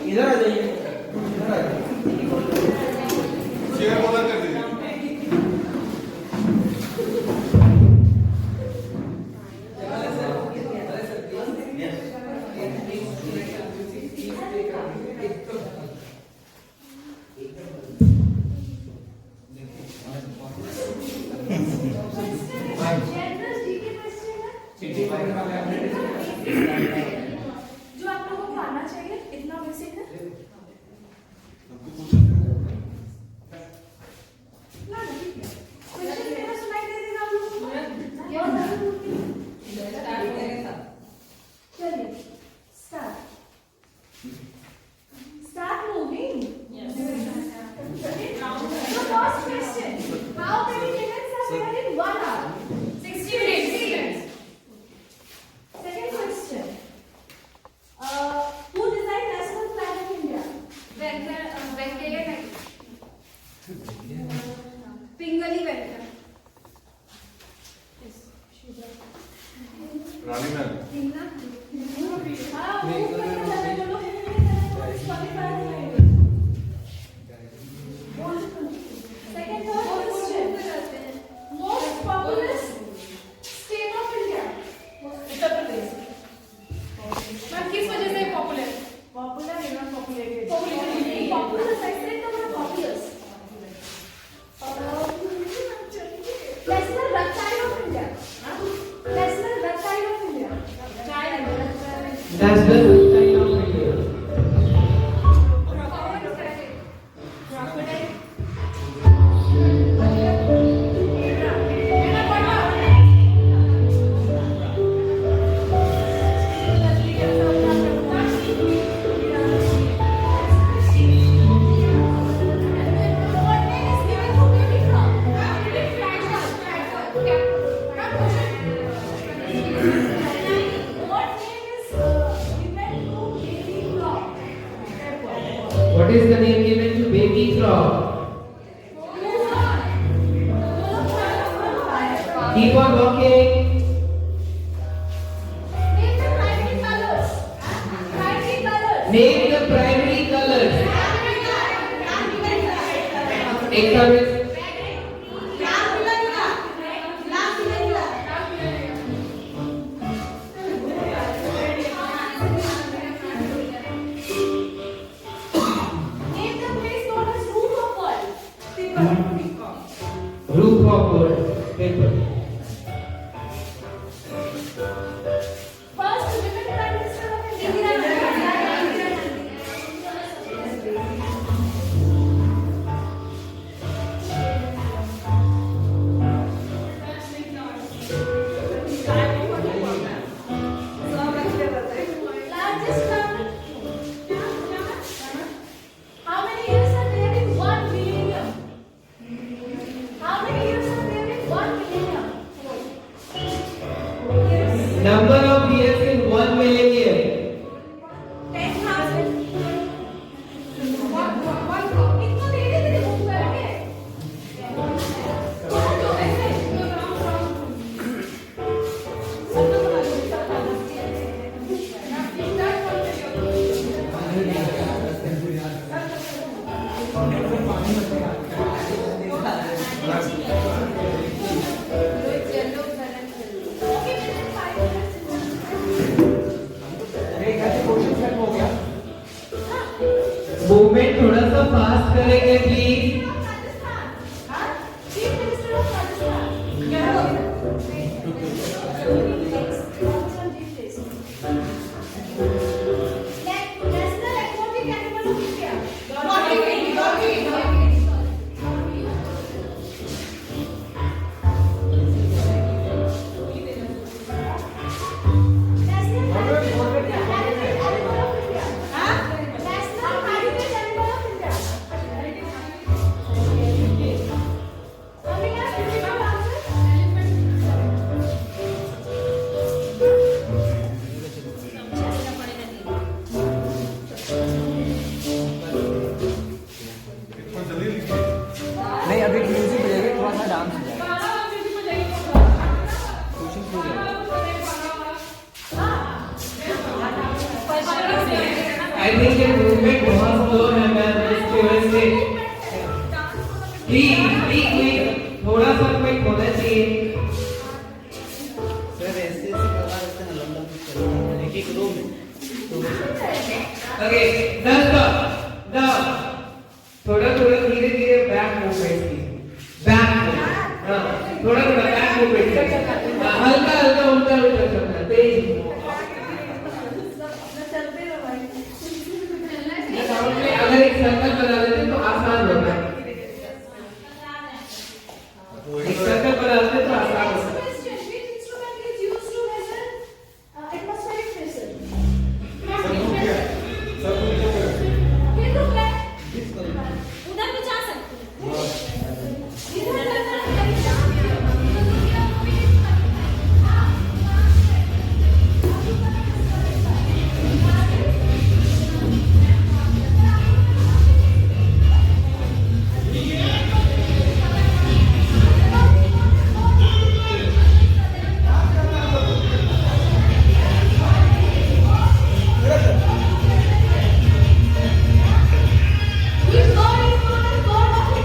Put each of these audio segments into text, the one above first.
इधर आ जाइए, इधर आ जाइए। चेयर बंद कर दीजिए। जो आप लोगों को आना चाहिए इतना बेसिक है ना क्वेश्चन पेपर सुनाई दे देगा आप लोगों को चलिए start moving so first question how many minutes are there in 1 hour 60 minutes second question who designed national flag of India Venkaiah Naidu. Pingali Venkaiah. Rani ma'am हाँ वो करना है बोलो क्वालिफाई है second third question most populous state of India Uttar Pradesh ma'am किस वजह से popular? popular is not populated populous I said the word populous national reptile of India national reptile of India national time of India. Crocodile. what name is given to baby frog what name is given to baby frog What is the name given to baby frog? Keep on walking. name the primary colors primary colors Name the primary colors. एक color. name the place known as roof of world Roof of world. Paper. first women prime minister of India largest planet how many years are there in 1 millennium how many years are there in 1 millennium Number of years in 1 millennium. 10,000 इतना धीरे धीरे घूम करेंगे तो ऐसे okay मैंने 5 movement थोड़ा सा फास्ट करेंगे please. Chief Minister of Rajasthan. National aquatic animal of India. Dolphin. National heritage animal of India. अभी म्यूजिक बजेगा, थोड़ा सा डांस हो जाएगा। बारह म्यूजिक हो जाएगी। ट्यूशन शुरू हो जाएगा। I think ये movement बहुत slow है मैम, इसकी वजह से कोई थोड़ा सा कोई होना चाहिए। सर ऐसे करवा सकते हैं लंबा कुछ एक रूम में। Okay, now stop. Now, थोड़ा धीरे धीरे बैक मूवमेंट की, बैक थोड़ा बैक मूवमेंट हल्का हल्का उल्टा उल्टा चलना तेज। अगर एक सर्कल बना लेते तो आसान होता है, एक सर्कल बना लेते तो आसान होता है। Question: which instrument is used to measure atmospheric pressure? फिर रुक गए। उधर भी जा सकते हैं। इधर Keep going forward, forward,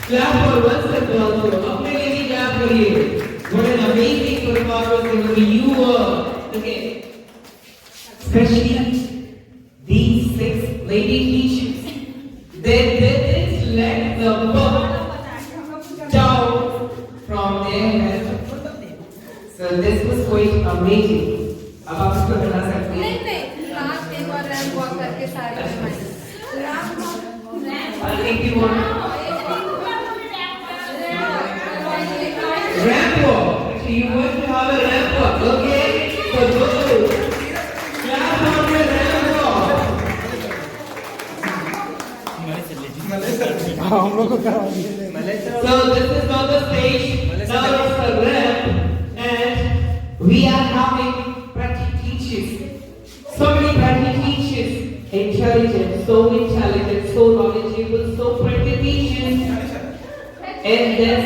Clap for one second also. अपने लिए भी clap करिए. What an amazing performance you were. Okay. Especially these 6 lady teachers. They didn't let the book down from their head. So this was quite amazing. अब आप इसको बता सकते हैं. नहीं लास्ट एक बार रैंप वॉक करके सारे I think you want ramp walk. So you want to have a ramp walk, okay? So go. Clap on the ramp walk. हम लोग को करवा दिए। So this is on the stage. Now it's a ramp, and we are having practice teachers. So many practice teachers, intelligent, so knowledgeable, so practice teachers, and this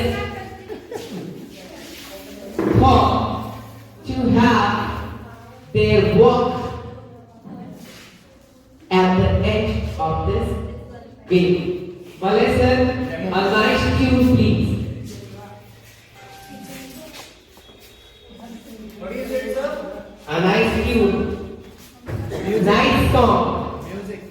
want to have their work at the edge of this game. Malay a nice tune, please. What is it, sir? A nice tune. Nice song. Music.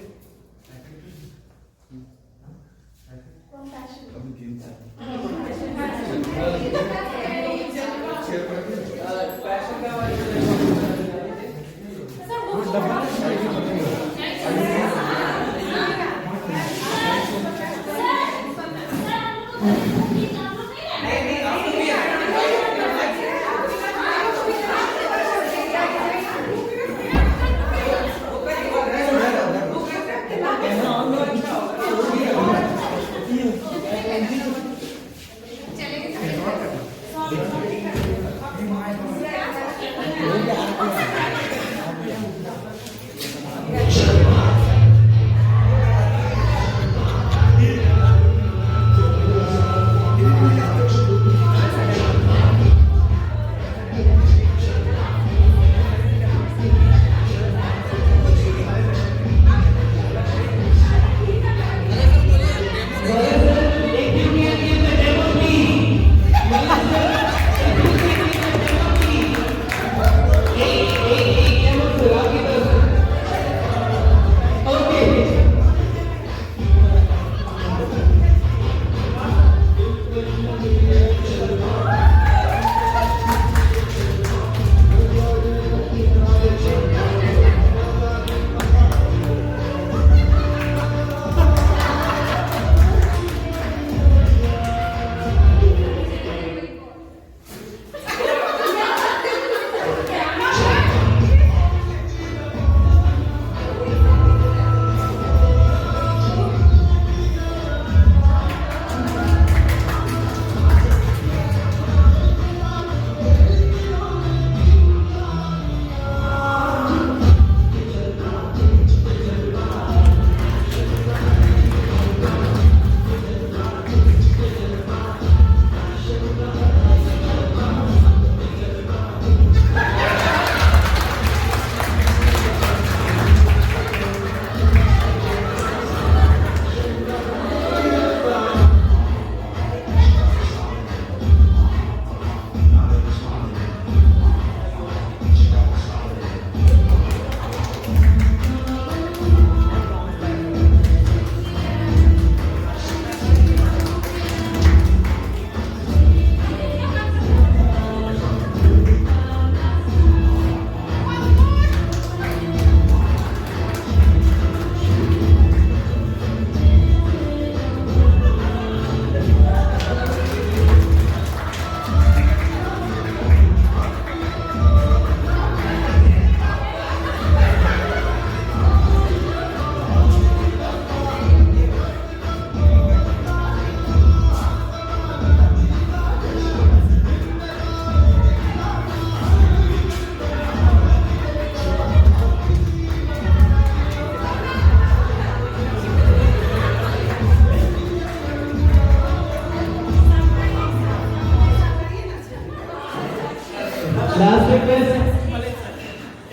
Last request,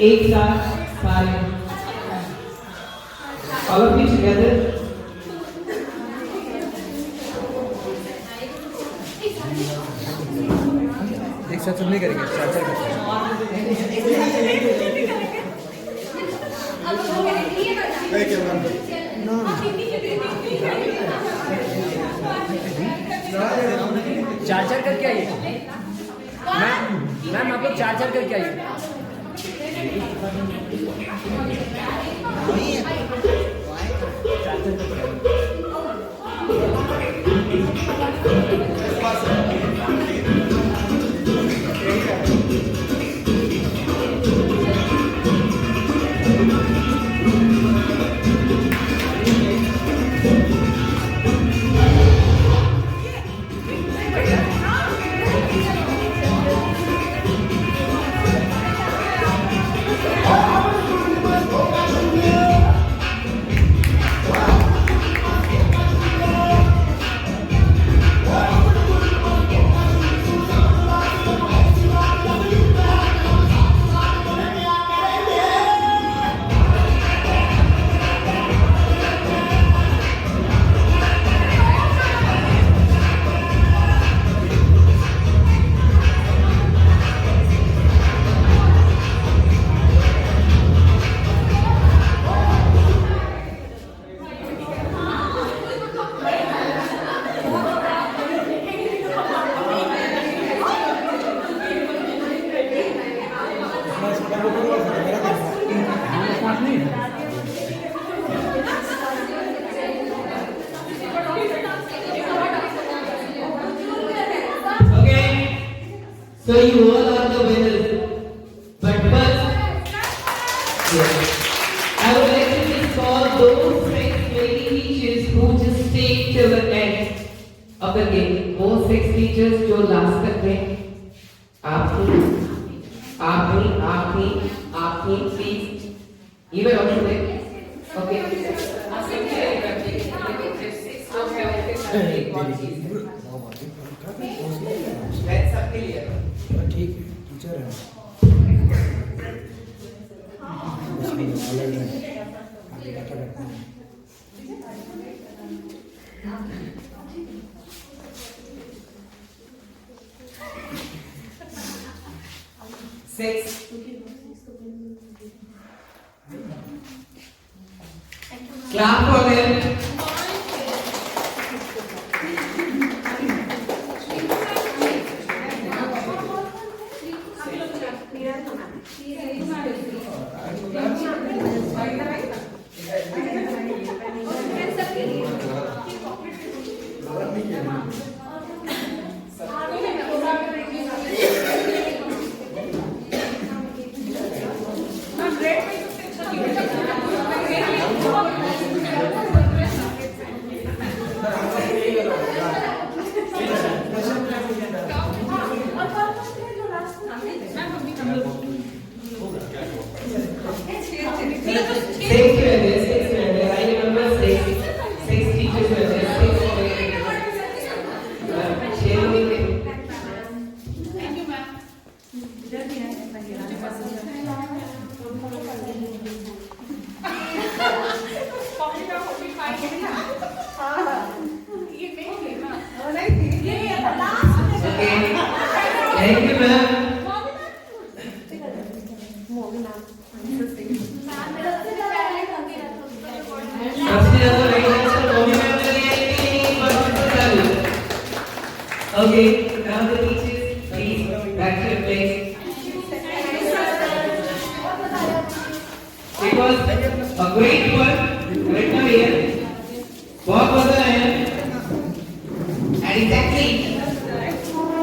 एक साथ सारे, all of you together. एक साथ सब नहीं करेंगे, चार चार करेंगे। चार चार करके आइए। मैम आप लोग चार चार करके आइए। So you all are the winners. But first, yes, I would like to just call those 6 lady teachers who just stayed till the end of the game. वो 6 teachers जो last तक थे, आपने, please. You were also there. Okay. That's सब clear. ठीक है teacher है अलग है आगे बैठा बैठा Six. Clap for them. Six were there. I remember six teachers were there. Six were there. Thank you, ma'am. Okay. Thank you, ma'am. सबसे ज्यादा राइट आंसर मम्मी मैम ने दिया है कि नहीं? Okay, now the teachers, please back to your place. It was a great one. Right now here, बहुत मजा आया. And exactly,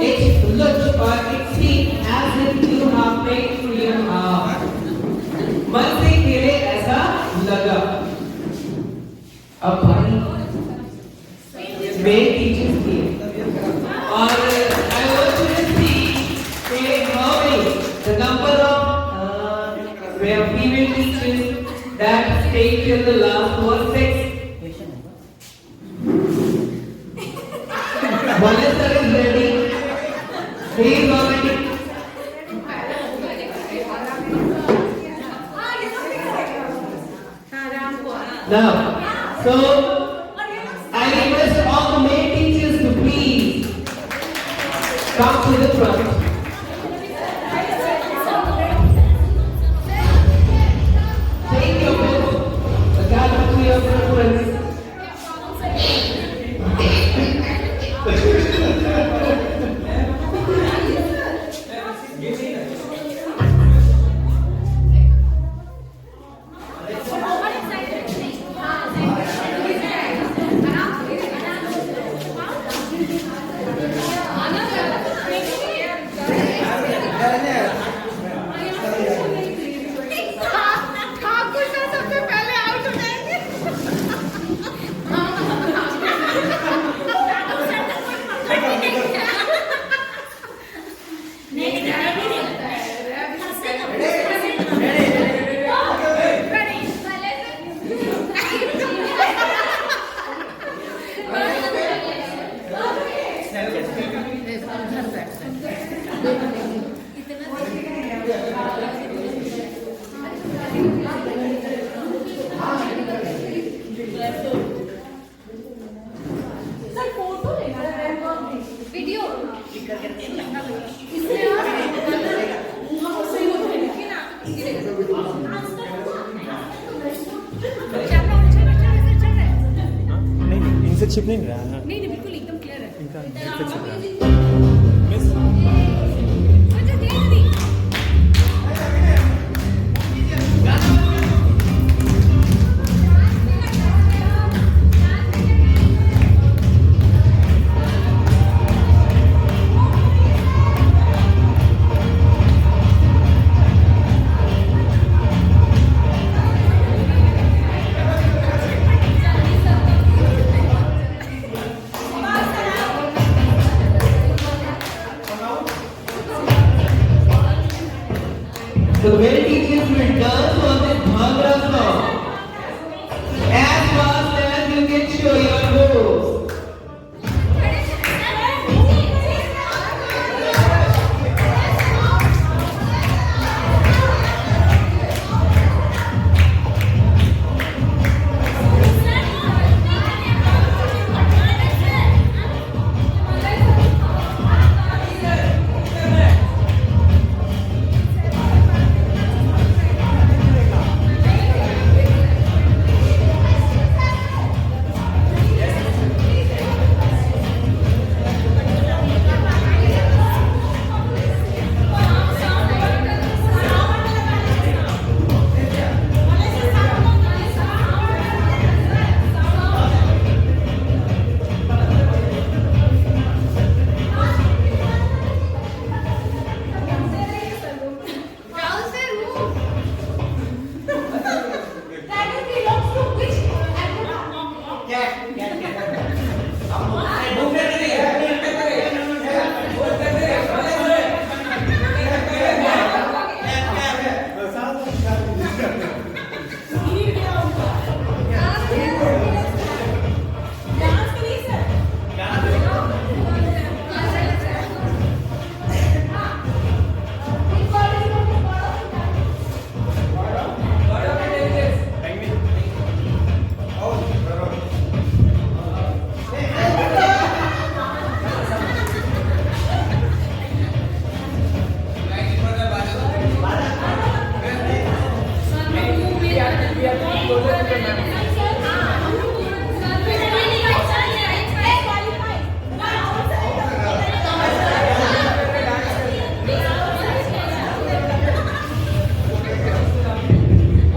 it looked or it seemed as if you have made through your heart. मन से खेले ऐसा लगा. अब भाई मेरे टीचर्स थे और I want to see how many the number of female teachers that stayed till the last was 6. Vanessa is ready. He is already. Now, so I request all the male teachers to please come to the front. Take your book, gather to your preference. Thakur sir सबसे पहले out हो जाएंगे। Sir photo लेना है video इसमें सही हो जाएगी ना नहीं इनसे छिप नहीं रहा है नहीं बिल्कुल एकदम क्लियर है इनका इनसे छिप रहा है मुझे दे दी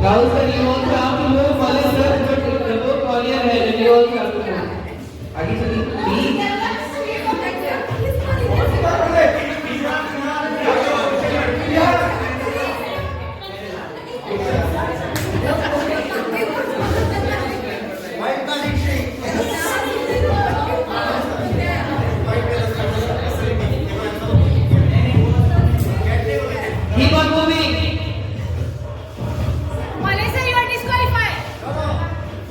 Rahul sir, you also have to move. Malik sir, but the book earlier है, then you also have to move. आगे चलिए, please. Keep on moving. Melissa, you are disqualified.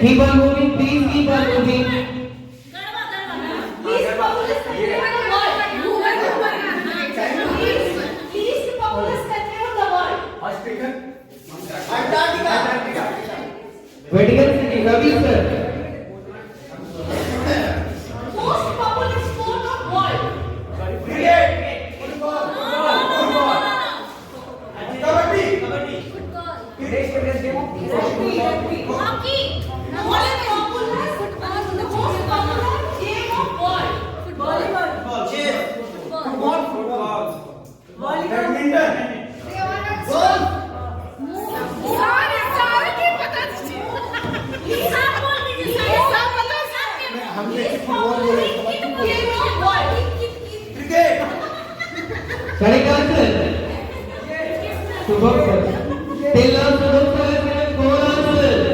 Keep on moving, please keep on moving. Least populous country in the world. Least populous country of the world. Vatican City, Ravi sir. Most populous sport of world. Hockey. The most popular game of world. Correct answer. Subham sir. Tell us Subham sir has given 4 answers.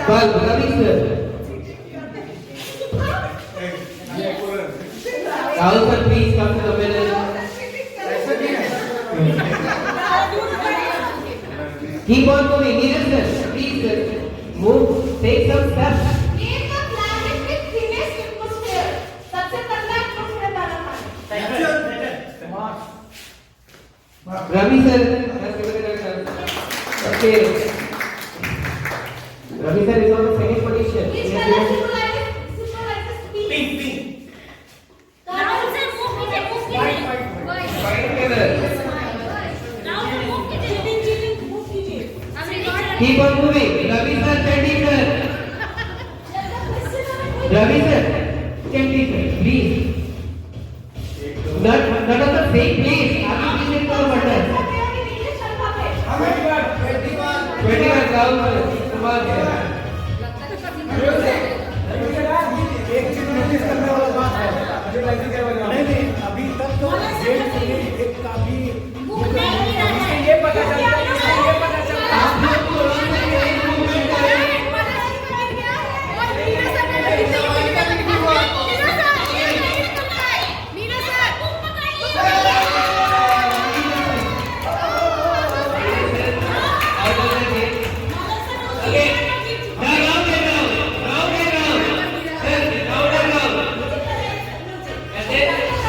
Bal, Ravi sir. Rahul sir, please come to the middle. Keep on moving. Neeraj sir, please sir. Move. Take some steps. Name the planet with thinnest atmosphere. सबसे ठंडा atmosphere वाला planet. Ravi sir has given it a okay. Ravi sir is on the second position. Which He has color given- symbolizes pink? Rahul sir, move कीजिए. White color. Rahul sir, move कीजिए. Keep on moving. Ravi sir, Chandy sir. Ravi sir, Chandy sir, please. Not of the same place. आगे पीछे करो button. 21 Rahul sir. Kumar sir. एक चीज notice करने वाला बात है जो लगी है नहीं अभी तक तो जेल से एक काफी ये पता चलता है आप लोग को रोने के लिए movement है. Now, round and round. Sir, round and round. That's it.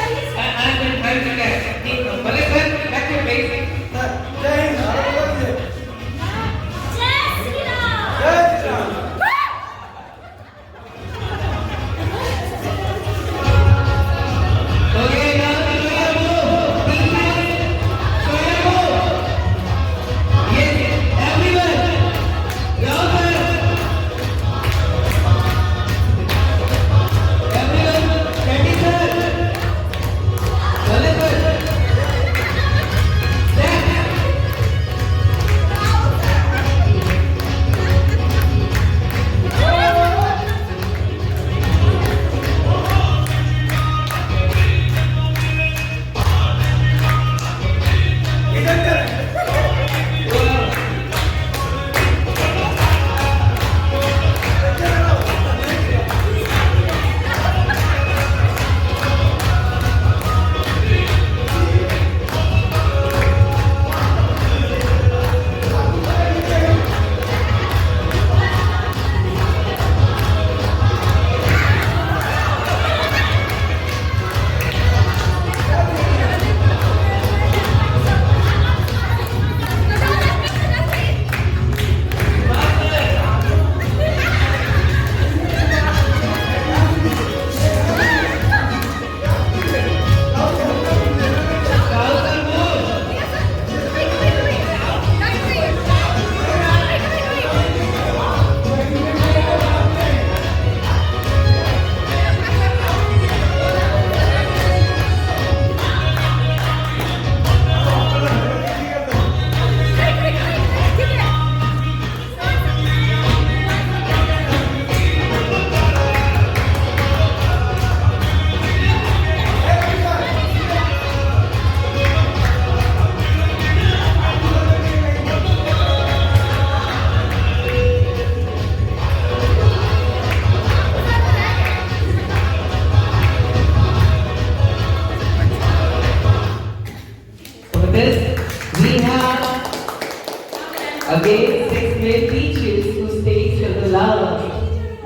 great teachers who stayed till the last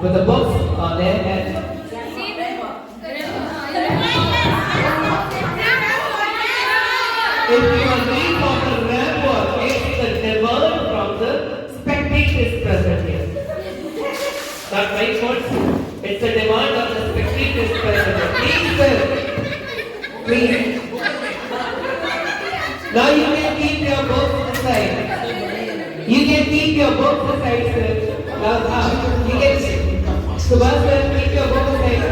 with the books on their head. If you agree from the rampart, it's the demand from the spectators present here. That right words? It's a demand of the spectators present here. Please, sir. Please. Now you can keep your books aside. You can keep your books aside, sir. Now, you can. Subhash, sir, keep your books aside.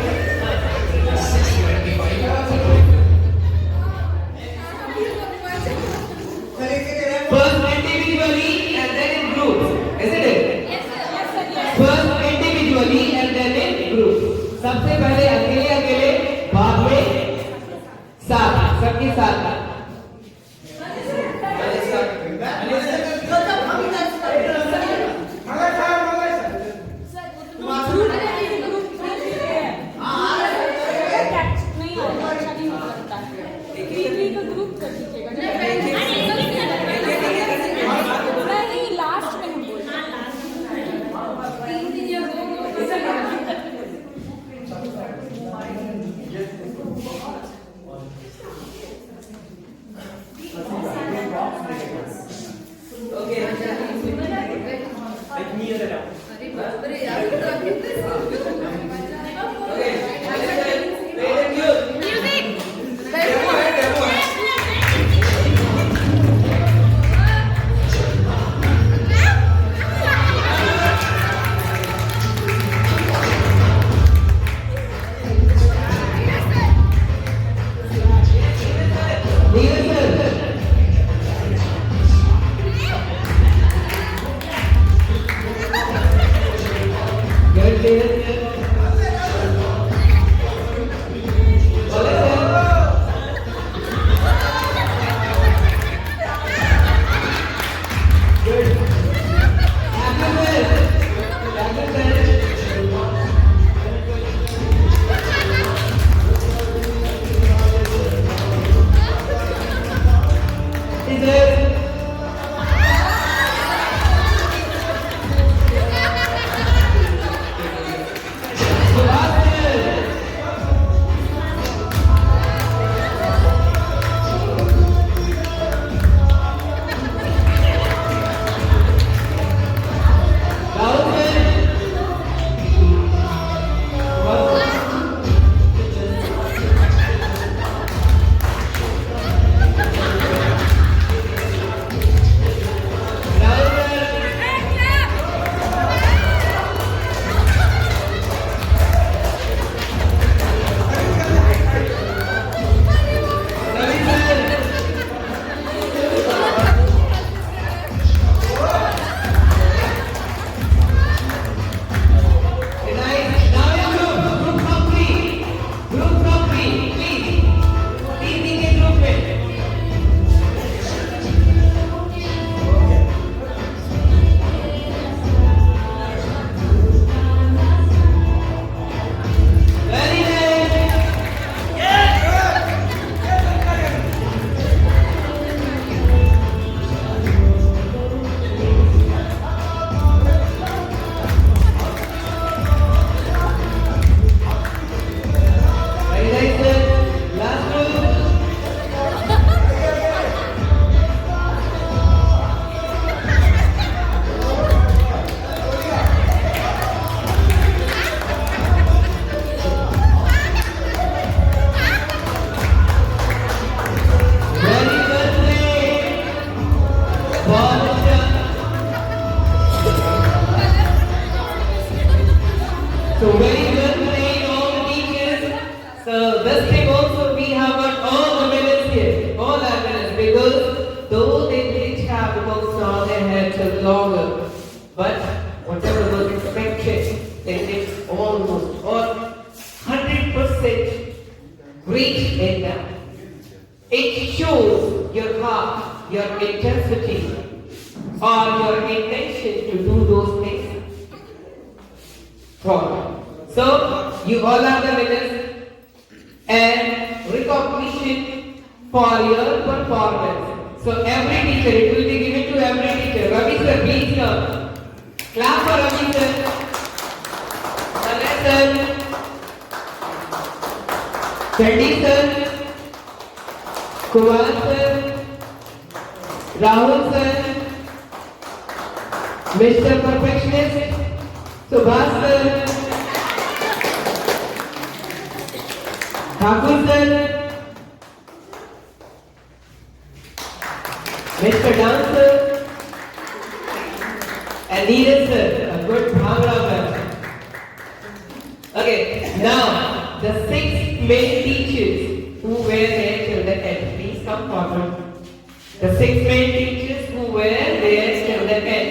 First individually and then in groups, isn't it? First individually and then in groups. सबसे पहले अकेले अकेले, बाद में साथ, सबके साथ. So very well played, all the teachers. So this thing also we have got all the medals here, all our medals, because though they didn't have the books on their head till longer, but whatever was expected, they did almost all 100% great in them. It shows your heart, your intensity, or your intention to do those things. So, you all are the winners and recognition for your performance. So, every teacher, it will be given to every teacher. Ravi sir, please come. Chandi sir, Kumar sir, Rahul sir, mister perfectionist, Subhash sir, Thakur sir, mister dancer, and Neeraj sir, a good Bhangra man. Okay, now the 6 main teachers who were there till the end, please come forward. The 6 main teachers who were there till the end.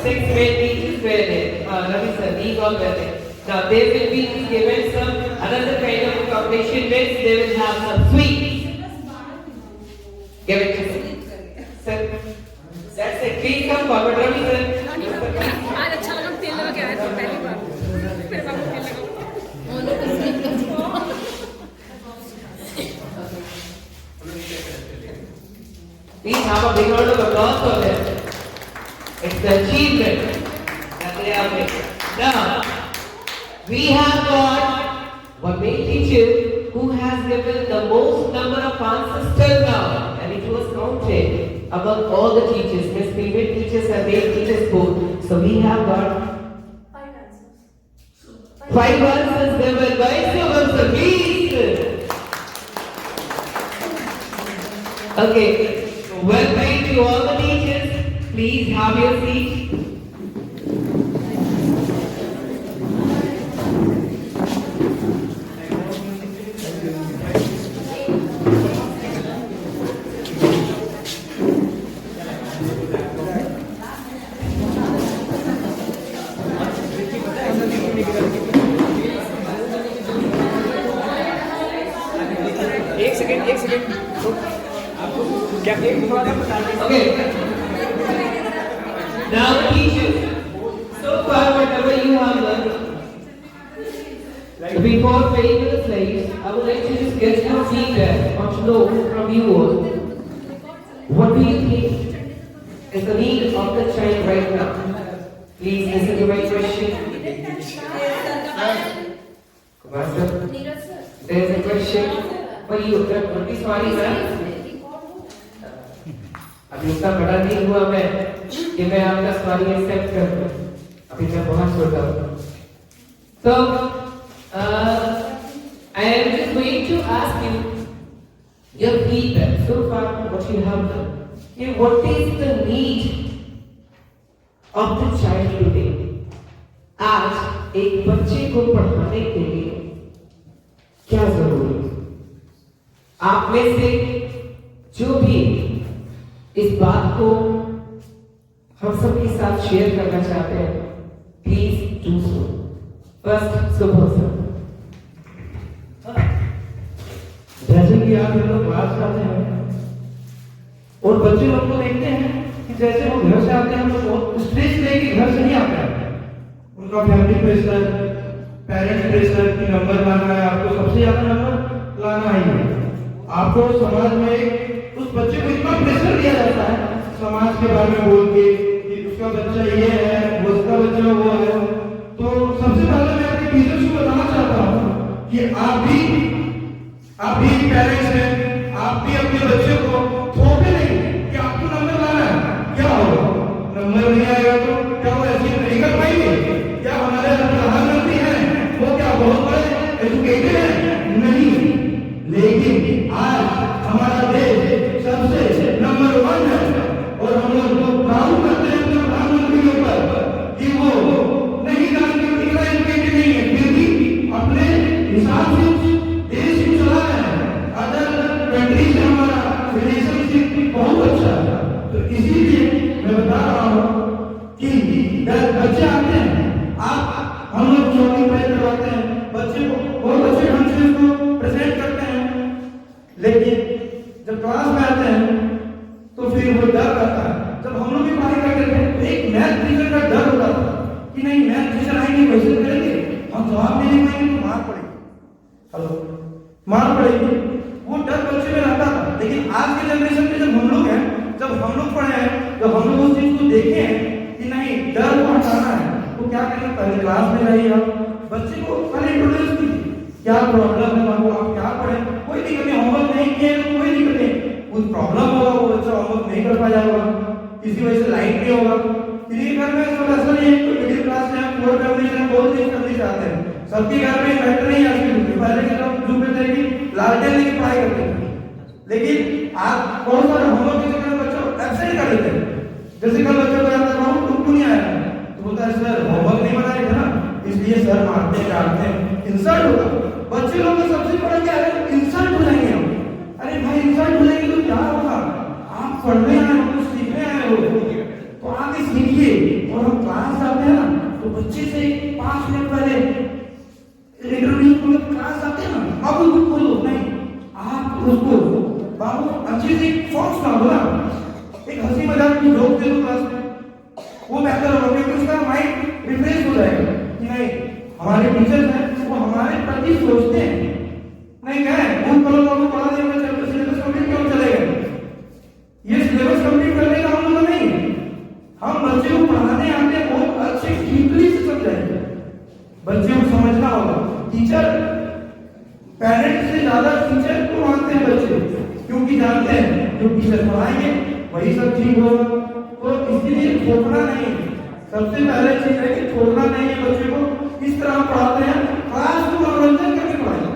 6 main teachers were there. Ravi sir, these all were there. Now they will be given some another kind of competition which they will have some sweets. Give it to them. Sir, that's it. Please come forward, Ravi sir. आज अच्छा लगा तेल लगा के आया था पहली बार मेरे बाबू तेल लगा Please have a big round of applause for them. It's the achievement that they have made. Now, we have got one main teacher who has given the most number of answers till now, and it was counted among all the teachers. Miss female teachers and male teachers both. So we have got 5 answers given by Subhansar. Please. Okay. Well played to all the teachers. Please have your seat. एक second क्या थोड़ा सा बता दें Okay. Now, teachers, so far whatever you have learned, before paying to the slaves, I would like to just get your feedback or to know from you all. What do you think is the need of the child right now? Please listen to my question. Kumar sir, there is a question for you. Sorry, ma'am. अभी उतना बड़ा नहीं हुआ मैं कि मैं आपका सवाल एक्सेप्ट कर दूं। अभी मैं बहुत छोटा हूँ। So, I am just going to ask you your feedback so far what you have done. What is the need of the child today? आज एक बच्चे को पढ़ाने के लिए क्या जरूरी है? आप में से जो भी इस बात को हम सबके साथ शेयर करना चाहते हैं, प्लीज डू सो। फर्स्ट सुबह सर। जैसे कि आप लोग क्लास आते हैं और बच्चे लोग को देखते हैं कि जैसे वो घर से आते हैं तो बहुत स्ट्रेस लेके घर से नहीं आते हैं। उनका फैमिली प्रेशर, पेरेंट्स प्रेशर कि नंबर लाना है, आपको सबसे ज्यादा नंबर लाना ही है। आपको समाज में उस बच्चे को इतना प्रेशर दिया जाता है समाज के बारे में बोल के कि उसका बच्चा ये है, उसका बच्चा वो है। तो सबसे पहले मैं अपने टीचर्स को बताना चाहता हूँ कि आप भी पेरेंट्स हैं, आप भी अपने बच्चे को थोपे नहीं कि आपको नंबर लाना है। क्या होगा? नंबर नहीं आएगा तो क्या वो अचीव नहीं कर पाएंगे? क्या हमारे प्रधानमंत्री हैं वो क्या बहुत बड़े एजुकेटेड हैं? नहीं। लेकिन आज हमारा देश सबसे नंबर 1 है और हम लोग प्राउड करते हैं अपने प्रधानमंत्री के ऊपर कि वो नहीं जानते, इतना एजुकेटेड नहीं है, फिर भी अपने हिसाब से देश को चला रहे हैं। अदर कंट्री से हमारा रिलेशनशिप बहुत अच्छा है। तो इसीलिए मैं बता रहा हूँ कि बच्चे आते हैं, हम लोग शॉपिंग प्ले करवाते हैं बच्चे को, बहुत अच्छे ढंग से उसको प्रेजेंट करते हैं। लेकिन जब क्लास में आते हैं तो फिर वो डर रहता है। जब हम लोग भी पढ़ाई करते थे तो एक मैथ टीचर का डर होता था कि नहीं मैथ टीचर आएंगे वैसे करेंगे, हम जवाब नहीं दे पाएंगे तो मार पड़ेगी। हेलो, मार पड़ेगी, वो डर बच्चे में रहता था। लेकिन आज के जनरेशन में जब हम लोग हैं, जब हम लोग पढ़े हैं, जब हम लोग उस चीज को देखे हैं कि नहीं डर को हटाना है, तो क्या करेंगे? पहले क्लास में जाइए, आप बच्चे को पहले इंट्रोड्यूस कीजिए क्या प्रॉब्लम है बाबू, आप क्या पढ़े, कोई दिक्कत नहीं, होमवर्क नहीं किए तो कोई दिक्कत नहीं, कुछ प्रॉब्लम होगा वो बच्चा होमवर्क नहीं कर पाया होगा, किसी वजह से लाइट नहीं होगा, किसी घर में सब ऐसा नहीं है, कोई मिडिल क्लास है, पुअर फैमिली है, बहुत चीज करनी चाहते हैं, सबके घर में इन्वर्टर नहीं है आजकल, पहले के लोग जो थे कि लालटेन लेके पढ़ाई करते थे, लेकिन आज बहुत सारे होमवर्क के चक्कर में बच्चों एब्सेंट कर देते हैं। जैसे कल बच्चों को आता है तुमको नहीं आया, तो बोलता है सर होमवर्क नहीं बनाए थे ना, इसलिए सर मारते हैं डांटते हैं, इंसल्ट होगा। बच्चे लोग का सबसे बड़ा क्या है, इंसल्ट हो जाएंगे हम। अरे भाई इंसल्ट हो जाएंगे तो क्या होगा, आप पढ़ने आए हो, कुछ सीखने आए हो, तो आगे सीखिए। और हम क्लास जाते हैं ना, तो बच्चे से 5 मिनट पहले इंटरव्यू क्लास जाते हैं ना, बाबू कुछ बोलो नहीं, आप उसको बाबू अच्छे से फॉर्म सुना दो ना, एक हंसी मजाक की जोक दे दो क्लास में, वो बेहतर होगा, क्योंकि उसका माइंड रिफ्रेश हो जाएगा कि नहीं हमारे टीचर्स हैं वो हमारे प्रति सोचते हैं, नहीं कहें उन कलो बाबू पढ़ा देंगे चलो सिलेबस कंप्लीट क्यों चलेगा, ये सिलेबस कंप्लीट करने का हम लोग नहीं, हम बच्चे को पढ़ाने आते हैं बहुत अच्छे डीपली से समझाएंगे, बच्चे को समझना होगा। टीचर पेरेंट्स से ज्यादा टीचर को मानते हैं बच्चे, क्योंकि जानते हैं जो टीचर पढ़ाएंगे वही सब ठीक होगा। तो इसलिए छोड़ना नहीं, सबसे पहले चीज है कि छोड़ना नहीं है बच्चे को। किस तरह आप पढ़ाते हैं, क्लास को मनोरंजन करके पढ़ाएं।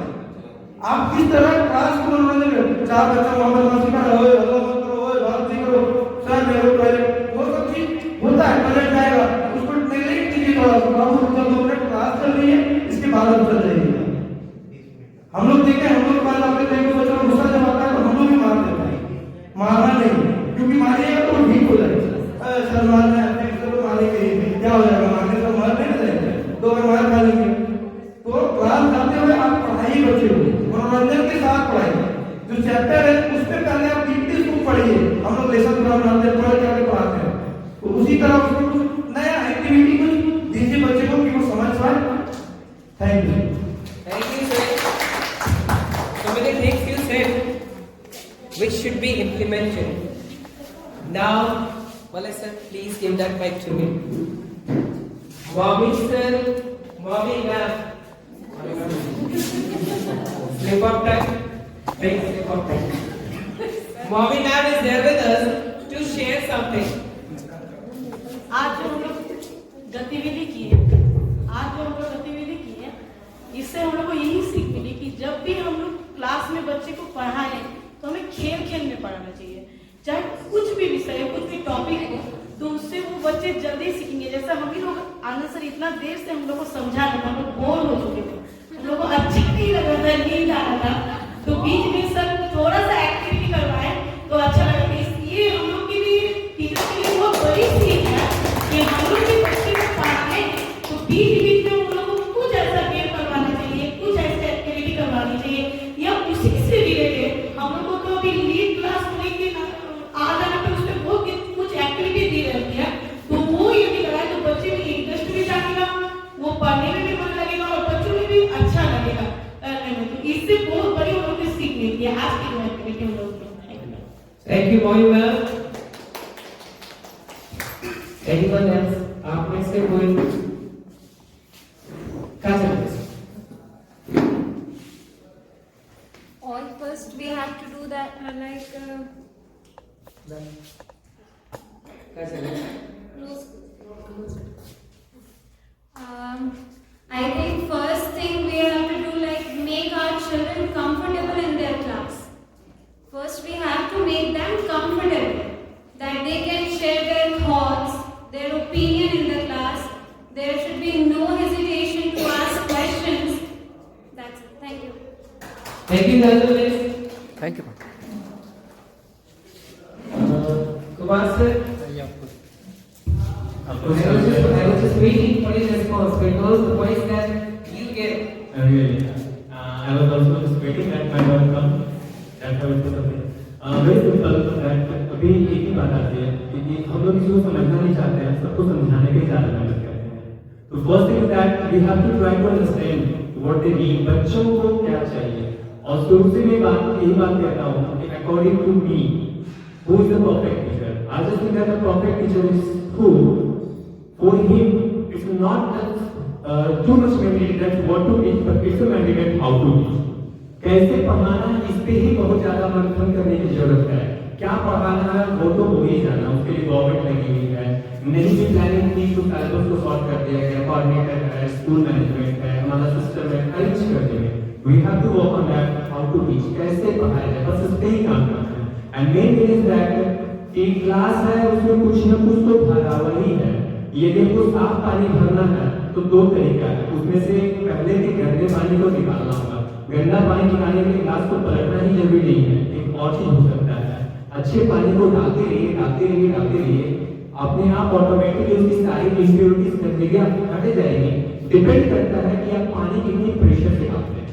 आप किस तरह क्लास को मनोरंजन करें, 4 बच्चा मोहम्मद नसीब का ओए अल्लाह मत करो, ओए बात नहीं करो, सर मेरे टॉयलेट, वो सब चीज होता है, टॉयलेट जाएगा उसको नेग्लेक्ट कीजिए थोड़ा सा, बाबू रुक जाओ 2 मिनट, क्लास चल रही है, इसके बाद आप चल जाइए। हम लोग देखें, हम लोग पास आपके देखो बच्चों को गुस्सा जब आता है तो हम लोग भी मार देते हैं, मारना नहीं, क्योंकि मारिएगा तो वो ठीक हो जाएगा। सर मारना है अपने को मारेंगे, क्या हो जाएगा, मारने से मार नहीं देंगे, तो अगर मार खा लेंगे। तो क्लास जाते हुए आप पढ़ाइए बच्चे को, मनोरंजन के साथ पढ़ाइए, जो चैप्टर है उसमें पहले आप डीपली उसको पढ़िए। हम लोग लेसन प्लान बनाते हैं, पढ़ करके पढ़ाते हैं, तो उसी तरह उसको कुछ नया एक्टिविटी कुछ दीजिए बच्चे को कि वो समझ पाए। Thank you. Thank you, sir. So many things you said which should be implemented. Now, Wale sir, please give that mic to me. Mommy sir, mommy ma'am. Slip of time. Big slip of time. Mommy ma'am is there with us to share something. आज जो हम लोग गतिविधि की है, इससे हम लोग को यही सीख मिली कि जब भी हम लोग क्लास में बच्चे को पढ़ाएं तो हमें खेल खेल में पढ़ाना चाहिए, चाहे कुछ भी विषय हो, कुछ भी टॉपिक हो, तो उससे वो बच्चे जल्दी सीखेंगे। जैसे हम ही लोग आनंद सर इतना देर से हम लोग को समझा रहे थे, हम लोग बोर हो चुके थे, हम लोग को अच्छा नहीं लग रहा था, नींद आ रहा था, तो बीच में सर थोड़ा सा एक्टिविटी करवाए तो अच्छा लगा। इसलिए हम लोग के लिए टीचर के लिए बहुत बड़ी सीख है कि हम लोग भी बच्चे को पढ़ाए तो बीच बीच में उन लोगों को कुछ ऐसा गेम करवाना चाहिए, कुछ ऐसी एक्टिविटी करवानी चाहिए, या उसी से रिलेटेड हम लोग को तो अभी लीड क्लास होने के आ जाने पर उसमें बहुत कुछ एक्टिविटी दी रहती है, तो वो यदि कराए तो बच्चे में इंटरेस्ट भी जाएगा, वो पढ़ने में भी मन लगेगा और बच्चों में भी अच्छा लगेगा करने में। तो इससे बहुत बड़ी उन लोगों को सीख मिलती है आज की एक्टिविटी हम लोग। Thank you, mommy ma'am. Anyone else? आप में से कोई? कहाँ चले? Or first we have to do that कहाँ चले? I think first thing we have to do make our children comfortable in their class. First we have to make them comfortable, that they can share their thoughts, their opinion in the class. There should be no hesitation to ask questions. That's it. Thank you. Thank you, Nazareth. Thank you. Kumar sir. I was just waiting for your response because the voice that you gave. Really, I was also just waiting that my turn come. That's how it was happening. Very simple. That अभी एक ही बात आती है कि हम लोग इसको समझना नहीं चाहते हैं, सबको समझाने के ज़्यादा मेहनत करते हैं। तो first thing is that we have to try to understand what they need. बच्चों को क्या चाहिए? और शुरू से मैं यही बात कहता हूँ कि according to me, who is the perfect teacher? I just think that the perfect teacher is who, for him, it's not too much mandate what to teach, but it's a mandate how to teach. कैसे पढ़ाना इस पे ही बहुत ज्यादा मंथन करने की जरूरत है। क्या पढ़ाना है वो तो हो ही जाना, उसके लिए गवर्नमेंट लगी हुई है। नहीं भी प्लानिंग की तो सिलेबस को सॉर्ट कर दिया गया, कोऑर्डिनेटर है, स्कूल मैनेजमेंट है, हमारा सिस्टम है, अरेंज कर दिए। We have to work on that, how to teach, कैसे पढ़ाया जाए, बस इस पे ही काम करना है। And main thing is that एक क्लास है उसमें कुछ ना कुछ तो भरा हुआ ही है। यदि हमको साफ पानी भरना है तो दो तरीका है, उसमें से पहले के गंदे पानी को निकालना होगा। गंदा पानी निकालने के लिए ग्लास को पलटना ही जरूरी नहीं है, एक और चीज हो सकता है, अच्छे पानी को डालते रहिए डालते रहिए डालते रहिए, अपने आप ऑटोमेटिकली उसकी सारी इम्प्योरिटीज गंदगी हट जाएगी। डिपेंड करता है कि आप पानी कितनी प्रेशर से डालते हैं।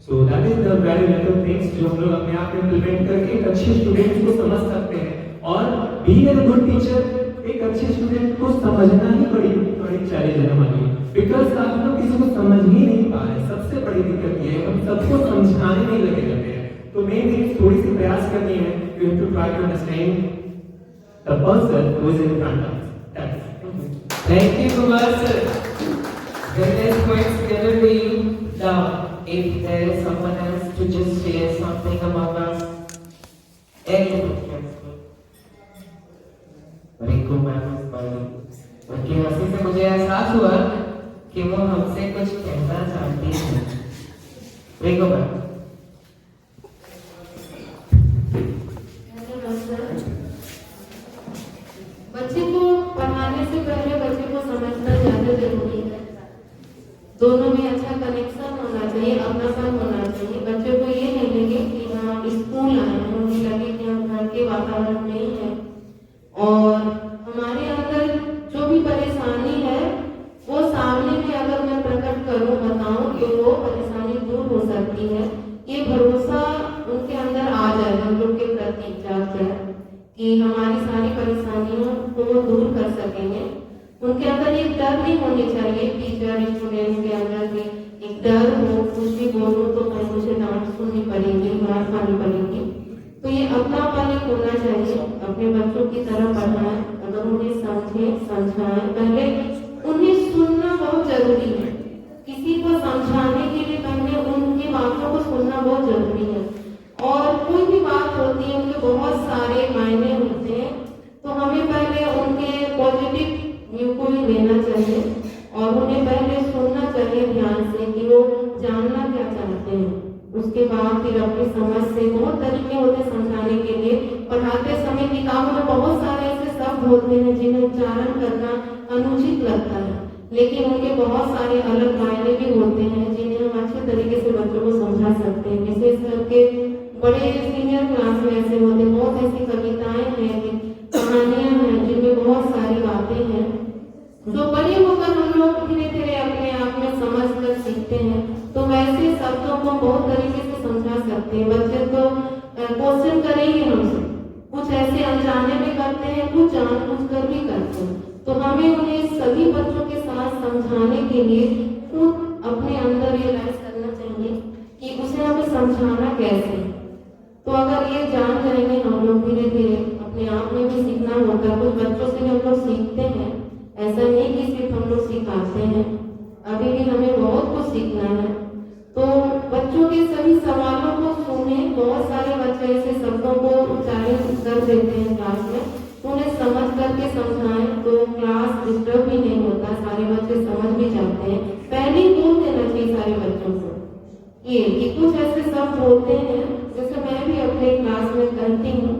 So that is the very little things जो हम लोग अपने आप इम्प्लीमेंट करके एक अच्छे स्टूडेंट्स को समझ सकते हैं। और बीइंग ए गुड टीचर, एक अच्छे स्टूडेंट को समझना ही बड़ी चैलेंज है हमारी, बिकॉज आप लोग किसी को समझ ही नहीं पा रहे। सबसे बड़ी दिक्कत ये है हम सबको समझाने में लगे रहते हैं। तो मेन थिंग थोड़ी सी प्रयास करनी है, you have to try to understand the person who is in front of us. Thank you, Kumar sir. Very nice points given to you. Now, if there is someone else to just share something among us, anything. Rinku ma'am उनकी हंसी से मुझे एहसास हुआ कि वो हमसे कुछ कहना चाहती हैं। रिंकू मैम। बच्चे को पढ़ाने से पहले बच्चे को समझना ज्यादा जरूरी है। दोनों में अच्छा कनेक्शन होना चाहिए, अपनापन होना चाहिए। बच्चे को ये नहीं लगे कि हाँ स्कूल आए हैं, उन्हें लगे कि हम घर के वातावरण में ही हैं। और हमारे अंदर जो भी परेशानी है वो सामने में अगर मैं प्रकट करूं, बताऊं कि वो परेशानी दूर हो सकती है, ये भरोसा उनके अंदर आ जाए, हम लोग के प्रति जाग जाए कि हमारी सारी परेशानियों को वो दूर कर सकेंगे। उनके अंदर एक डर नहीं होनी चाहिए, टीचर स्टूडेंट्स के अंदर भी एक डर हो, कुछ भी बोलूं तो कहीं मुझे डांट सुननी पड़ेगी, मार खानी पड़ेगी। तो ये अपनापन एक होना चाहिए। अपने बच्चों की तरह पढ़ाएं, अगर उन्हें समझाएं, पहले उन्हें सुनना बहुत जरूरी है। किसी को समझाने के लिए पहले उनकी बातों को सुनना बहुत जरूरी है। और कोई भी बात होती है उनके बहुत सारे मायने होते हैं, तो हमें पहले उनके पॉजिटिव व्यू को ही लेना चाहिए और उन्हें पहले सुनना चाहिए ध्यान से कि वो जानना क्या चाहते हैं। उसके बाद फिर अपनी समझ से, बहुत तरीके होते समझाने के लिए। पढ़ाते समय किताबों में बहुत सारे ऐसे शब्द होते हैं जिन्हें उच्चारण करना अनुचित लगता है, लेकिन उनके बहुत सारे अलग मायने भी होते हैं जिन्हें हम अच्छे तरीके से बच्चों को समझा सकते हैं। विशेष करके बड़े सीनियर क्लास में ऐसे होते हैं, बहुत ऐसी कविताएं हैं, कहानियां हैं जिनमें बहुत सारी बातें हैं जो बड़े होकर हम लोग धीरे धीरे अपने आप में समझ कर सीखते हैं। तो वैसे शब्दों को बहुत तरीके से समझा सकते हैं। बच्चे तो क्वेश्चन करेंगे हमसे, कुछ ऐसे अनजाने में करते हैं, कुछ जानबूझकर भी करते हैं। तो हमें उन्हें सभी बच्चों के साथ समझाने के लिए खुद अपने अंदर रियलाइज करना चाहिए कि उसे हमें समझाना कैसे। तो अगर ये जान जाएंगे हम लोग, धीरे धीरे अपने आप में भी सीखना होता है। कुछ बच्चों से हम लोग सीखते हैं, ऐसा नहीं कि सिर्फ हम लोग सिखाते हैं, अभी भी हमें बहुत कुछ सीखना है। तो बच्चों के सभी सवालों को सुने। बहुत सारे बच्चे ऐसे शब्दों को उच्चारण कर देते हैं क्लास में, तो उन्हें समझ करके समझाएं तो क्लास डिस्टर्ब भी नहीं होता, सारे बच्चे समझ भी जाते हैं। पहले ही बोल देना चाहिए सारे बच्चों को ये कि कुछ ऐसे शब्द होते हैं, जैसे मैं भी अपने क्लास में कहती हूँ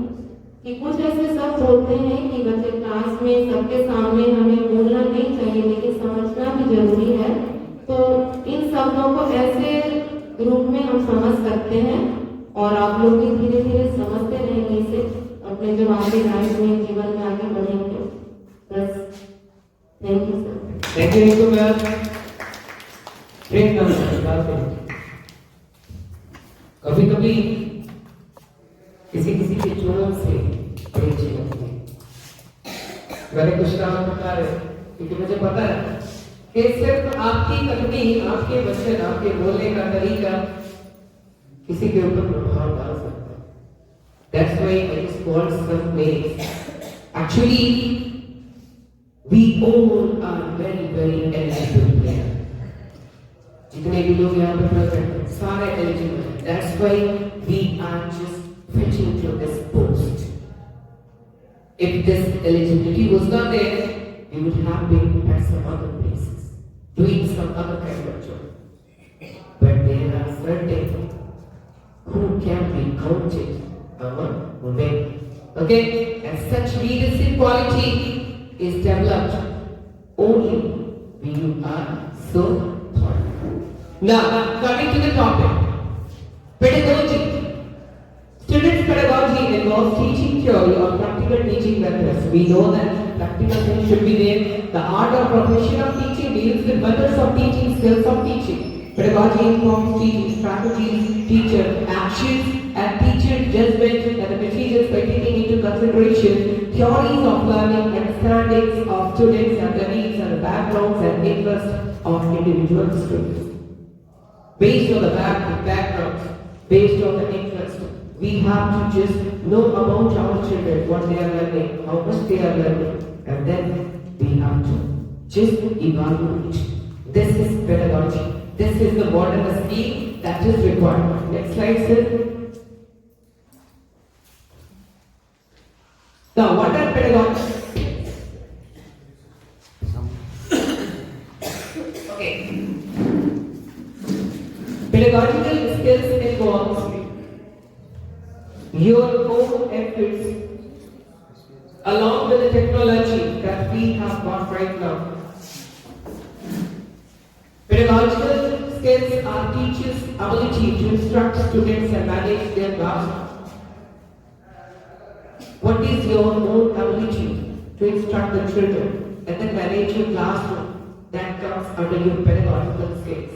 कि कुछ ऐसे शब्द होते हैं कि बच्चे क्लास में सबके सामने हमें बोलना नहीं चाहिए, लेकिन समझना भी जरूरी है। तो इन शब्दों को ऐसे रूप में हम समझ सकते हैं और आप लोग भी धीरे धीरे समझते रहेंगे इसे, अपने जो आगे लाइफ में, जीवन में आगे बढ़ेंगे। बस, thank you sir. Thank you Rinku ma'am. कभी कभी किसी के चोरों से बड़ी अच्छी लगती है। मैंने कुछ काम बता रहे क्योंकि मुझे पता है कि सिर्फ आपकी तकनीक, आपके वचन, आपके बोलने का तरीका किसी के ऊपर प्रभाव डाल सकता है। That's why I just want some names. Actually, we all are very, very eligible players. जितने भी लोग यहाँ पे प्रेजेंट सारे एलिजिबल हैं. That's why we are just fitting to this post. If this eligibility was not there, we would have been at some other places, doing some other kind of job. But there are certain who can be counted among women. Okay? And such leadership quality is developed only when you are so thoughtful. Now, coming to the topic, pedagogy. Students' pedagogy involves teaching theory or practical teaching methods. We know that practical things should be there. The art or profession of teaching deals with methods of teaching, skills of teaching. Pedagogy informs teaching strategies, teacher actions, and teacher judgment and the materials by taking into consideration theories of learning, understandings of students and the needs and the backgrounds and interests of individual students. Based on the backgrounds, based on the interest, we have to just know about our children, what they are learning, how much they are learning, and then we have to just evaluate. This is pedagogy. This is the modern scheme that is required. Next slide, sir. Now, what are pedagogy? Okay. Pedagogical skills involves your own efforts along with the technology that we have got right now. Pedagogical skills are teachers' ability to instruct students and manage their class. What is your own ability to instruct the children and then manage your classroom? That comes under your pedagogical skills.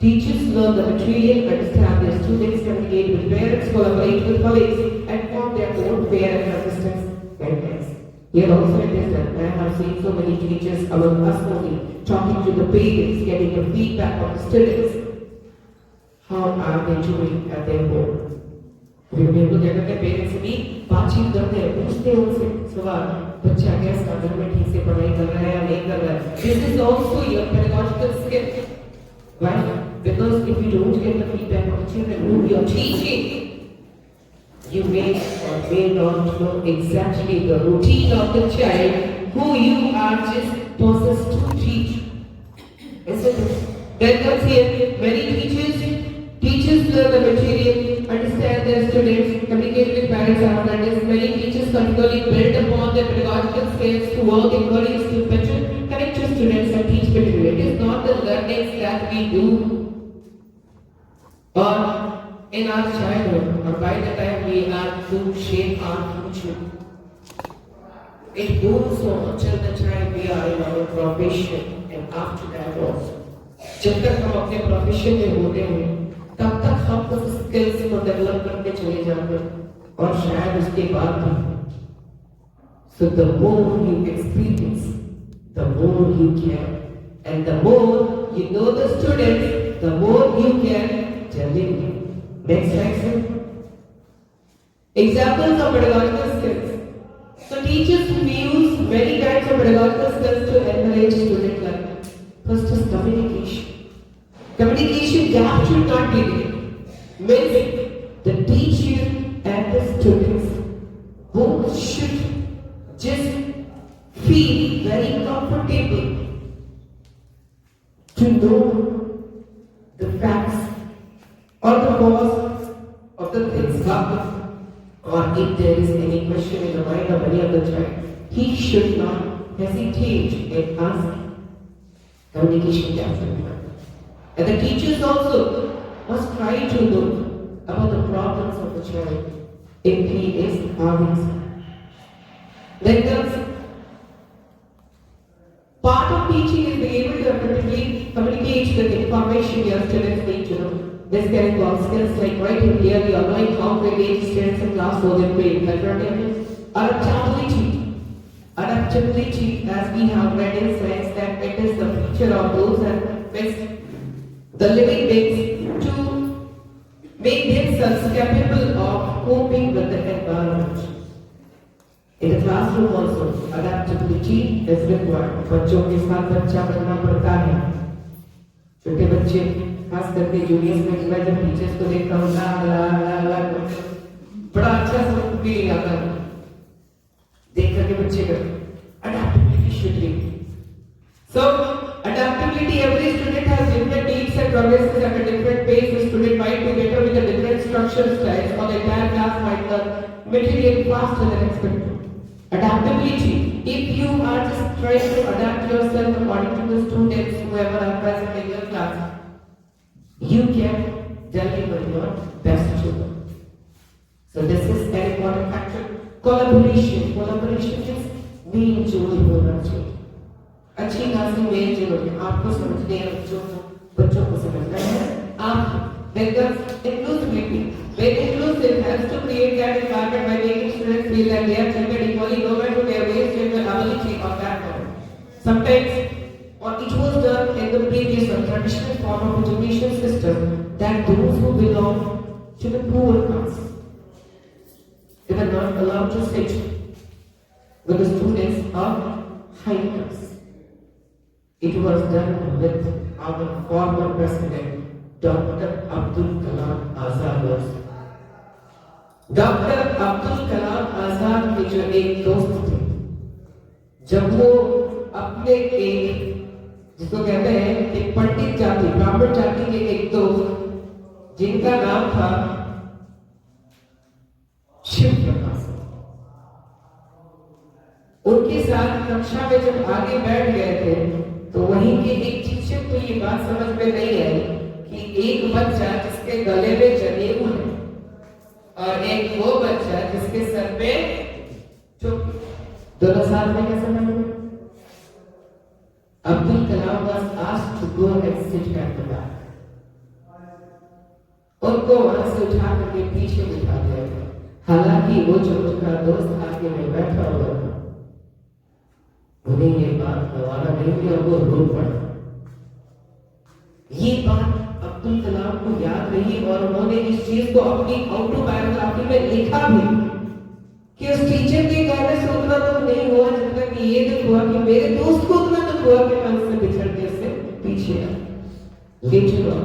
Teachers learn the material, understand their students, communicate with parents, collaborate with colleagues, and form their own parent assistance guidelines. Here also it is that I have seen so many teachers among us only talking to the parents, getting the feedback of the students. How are they doing at their home? लोग क्या करते हैं parents से भी बातचीत करते हैं, पूछते हैं उनसे सवाल, बच्चा कैसा घर में ठीक से पढ़ाई कर रहा है या नहीं कर रहा है. This is also your pedagogical skill, right? Because if you don't get the feedback of the children whom you are teaching, you may or may not know exactly the routine of the child who you are just possessed to teach. Isn't it? Then comes here, many teachers learn the material, understand their students, communicate with parents and others. Many teachers particularly build upon their pedagogical skills to work in colleagues to better connect to students and teach material. It is not the learnings that we do or in our childhood or by the time we are to shape our future. It goes on until the time we are in our profession and after that also. जब तक हम अपने profession में होते हैं तब तक हम उस स्किल्स को डेवलप करते चले जाते हैं और शायद उसके बाद भी. So the more you experience, the more you can, and the more you know the students, the more you can deliver. Next slide. Examples of pedagogical skills. So teachers use many kinds of pedagogical skills to encourage student learning. First is communication. Communication gap should not be there. Means the teacher and the students both should just feel very comfortable to know the facts or the cause of the things happening. Or if there is any question in the mind of any other child, he should not hesitate in asking. Communication gap. And the teachers also must try to know about the problems of the child if he is having some. Then comes part of teaching is being able to effectively communicate the information your students need to know. This can involve skills like writing clearly or knowing how to engage students in class for their brain. Adaptability, as we have read in science, that it is the feature of those that makes the living beings to make themselves capable of coping with the environment. In the classroom also, adaptability is required. बच्चों के साथ बच्चा बनना पड़ता है. छोटे बच्चे खास करके जूनियर्स में मैं जब टीचर्स को देखता हूँ ला ला ला ला करते, बड़ा अच्छा सा फीलिंग आता है देख करके बच्चे का adaptability should be. So adaptability, every student has different needs and progresses at a different pace. The student might do better with a different structure styles, or the entire class might learn material faster than expected. Adaptability. If you are just trying to adapt yourself according to the students whoever are present in your class, you can deliver your best to them. So this is an important factor. Collaboration. Collaboration is मेल जोल होना चाहिए, अच्छी खासी mail जोल होगी, आपको समझने है बच्चों को समझना है। आप inclusivity, when inclusive helps to create that environment by making students feel that they are treated equally no matter their race, gender, ability or background. Sometimes, or it was done in the previous or traditional form of education system, that those who belong to the poor class, they were not allowed to sit with the students of high class. It was done with our former president, Dr. Abdul Kalam Azad. Dr. Abdul Kalam Azad के जो एक दोस्त थे, जब वो अपने एक जिसको कहते हैं एक पंडित जाति, ब्राह्मण जाति के एक दोस्त जिनका नाम था शिव प्रकाश, उनके साथ कक्षा में जब आगे बैठ गए थे तो वहीं के एक शिक्षक को ये बात समझ में नहीं आई कि एक बच्चा जिसके गले में जनेऊ है और एक वो बच्चा जिसके सर पे चुप, दोनों साथ में कैसे बैठे? Abdul Kalam was asked to go and sit at the back. उनको वहां से उठा करके पीछे बिठा दिया गया, हालांकि वो जो उनका दोस्त आगे में बैठा हुआ था उन्हें ये बात गवारा नहीं थी और वो रो पड़ा। ये बात अब्दुल कलाम को याद रही और उन्होंने इस चीज को अपनी ऑटोबायोग्राफी में लिखा भी कि उस टीचर के कारण से उतना तो नहीं हुआ जितना कि ये दुख हुआ कि मेरे दोस्त को उतना दुख हुआ कि मैं उससे बिछड़ के उससे पीछे आया। Later on,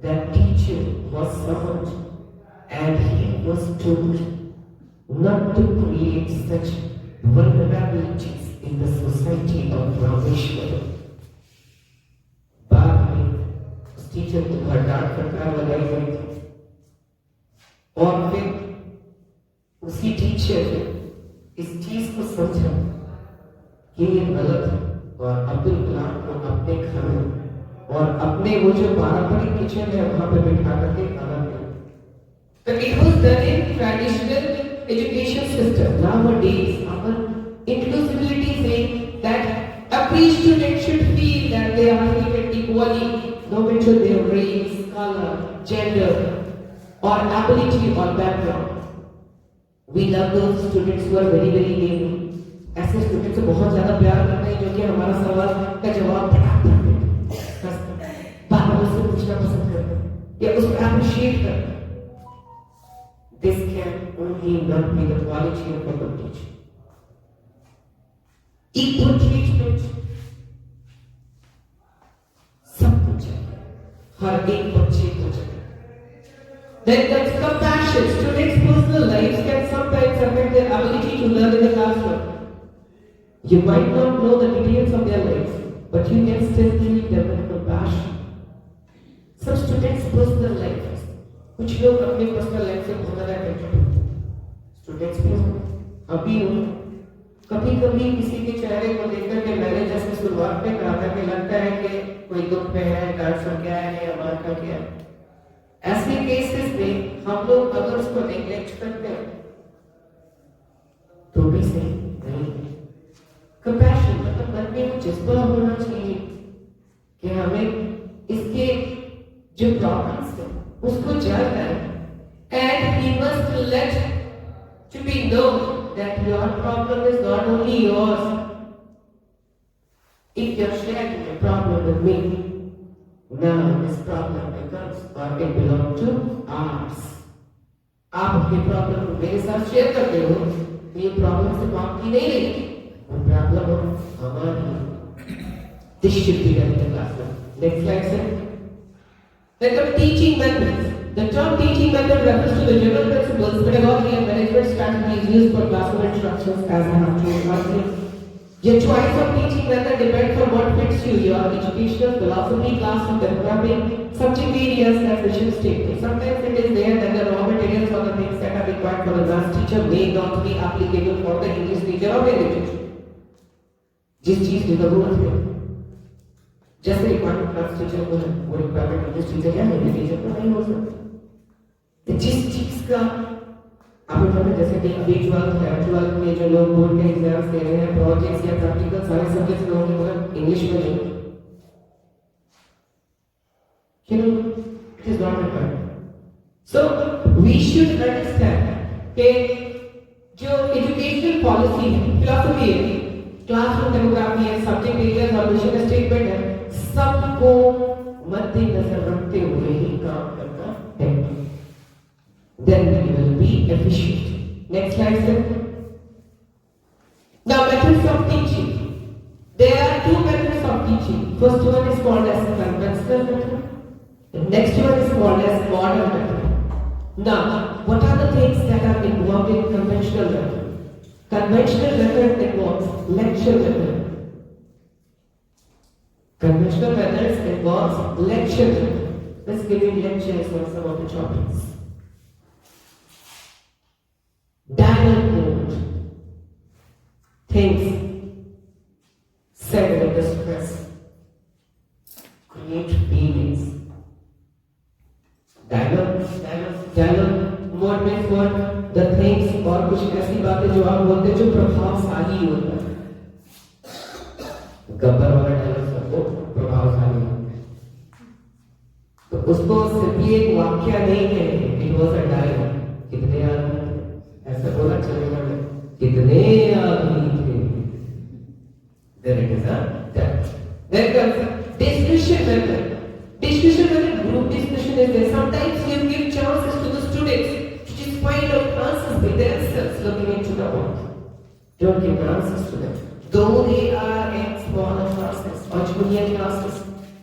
that teacher was summoned and he was told not to create such vulnerabilities in the society of Rameshwar. बाद में उस टीचर को हड़ताल फटकार लगाई गई थी और फिर उसी टीचर ने इस चीज को समझा कि ये गलत है और अब्दुल कलाम को अपने घर में और अपने वो जो पारंपरिक किचन है वहां पे बिठा करके खाना दिया। तो it was done in traditional education system. Nowadays, our inclusivity saying that every student should feel that they are treated equally, no matter their race, color, gender, or ability or background. We love those students who are very giving. ऐसे student से बहुत ज्यादा प्यार करते हैं जो कि हमारा सवाल का जवाब फटाफट देते हैं, बार-बार उससे पूछना पसंद करते हैं या उसको अप्रिशिएट करते हैं। This can only not be the quality of a good teacher. Equal treatment सबको चाहिए, हर एक बच्चे को चाहिए। Then there's compassion. Students' personal lives can sometimes affect their ability to learn in the classroom. You might not know the details of their lives, but you can still treat them with compassion. Some students' personal lives, कुछ लोग अपने personal life से बहुत ज्यादा attached होते हैं। Students भी अभी कभी किसी के चेहरे को देखकर के मैंने जैसे शुरुआत में कहा था कि लगता है कि कोई दुख में है, दर्द हो गया है या मार का क्या है। ऐसे केसेस में हम लोग अगर उसको नेग्लेक्ट करते हैं तो भी सही नहीं। कंपैशन मतलब मन में वो जज्बा होना चाहिए कि हमें इसके जो प्रॉब्लम्स हैं उसको जानना है, and he must let to be known that your problem is not only yours. If you're sharing a problem with me, now this problem becomes or it belongs to ours. आप अपने problem को मेरे साथ share करते हो तो ये problem सिर्फ आपकी नहीं रहेगी, वो प्रॉब्लम हमारी। This should be done in the classroom. Next slide, sir. The term teaching methods. The term teaching method refers to the general principles, pedagogy and management strategies used for classroom instructions as I have told earlier. Your choice of teaching method depends on what fits you, your educational philosophy, classroom programming, subject areas and mission statement. Sometimes it is there that the raw materials or the things that are required for the math teacher may not be applicable for the English teacher or English teacher. जिस चीज की जरूरत है, जैसे requirement class teacher को है, वो requirement English teacher या हिंदी टीचर को नहीं हो सकती। तो जिस चीज का आपको पता है, जैसे कि B12 में जो लोग बोर्ड के एग्जाम्स दे रहे हैं, प्रोजेक्ट्स या प्रैक्टिकल सारे सब्जेक्ट्स लोगों के मतलब इंग्लिश में नहीं, it is not required. So we should understand कि जो एजुकेशनल पॉलिसी है, फिलॉसफी है, क्लासरूम डेमोग्राफी है, सब्जेक्ट एरियाज और मिशन स्टेटमेंट है, सबको मद्देनजर रखते हुए ही काम करना है। Then we will be efficient. Next slide, sir. Now, methods of teaching. There are two methods of teaching. First one is called as conventional method. The next one is called as modern method. Now, what are the things that are involved in conventional method? Conventional method involves lecture method. Conventional methods involves lecture method. Let's give you lectures on some of the topics. Dialogue mode. Things said under stress create feelings. Dialogue mode means what? The things और कुछ ऐसी बातें जो आप बोलते हैं जो प्रभावशाली होता है। गब्बर वाला डायलॉग सबको प्रभावशाली होता है, तो उसको सिर्फ ये एक वाक्य नहीं है, इट वाज अ डायलॉग। कितने आदमी ऐसा बोला चलेगा, कितने आदमी थे। Then it is a that. Then comes discussion method. Discussion method, group discussion is there. Sometimes you give chances to the students to just find out answers by themselves, looking into the book. Don't give answers to them, though they are in smaller classes or junior classes.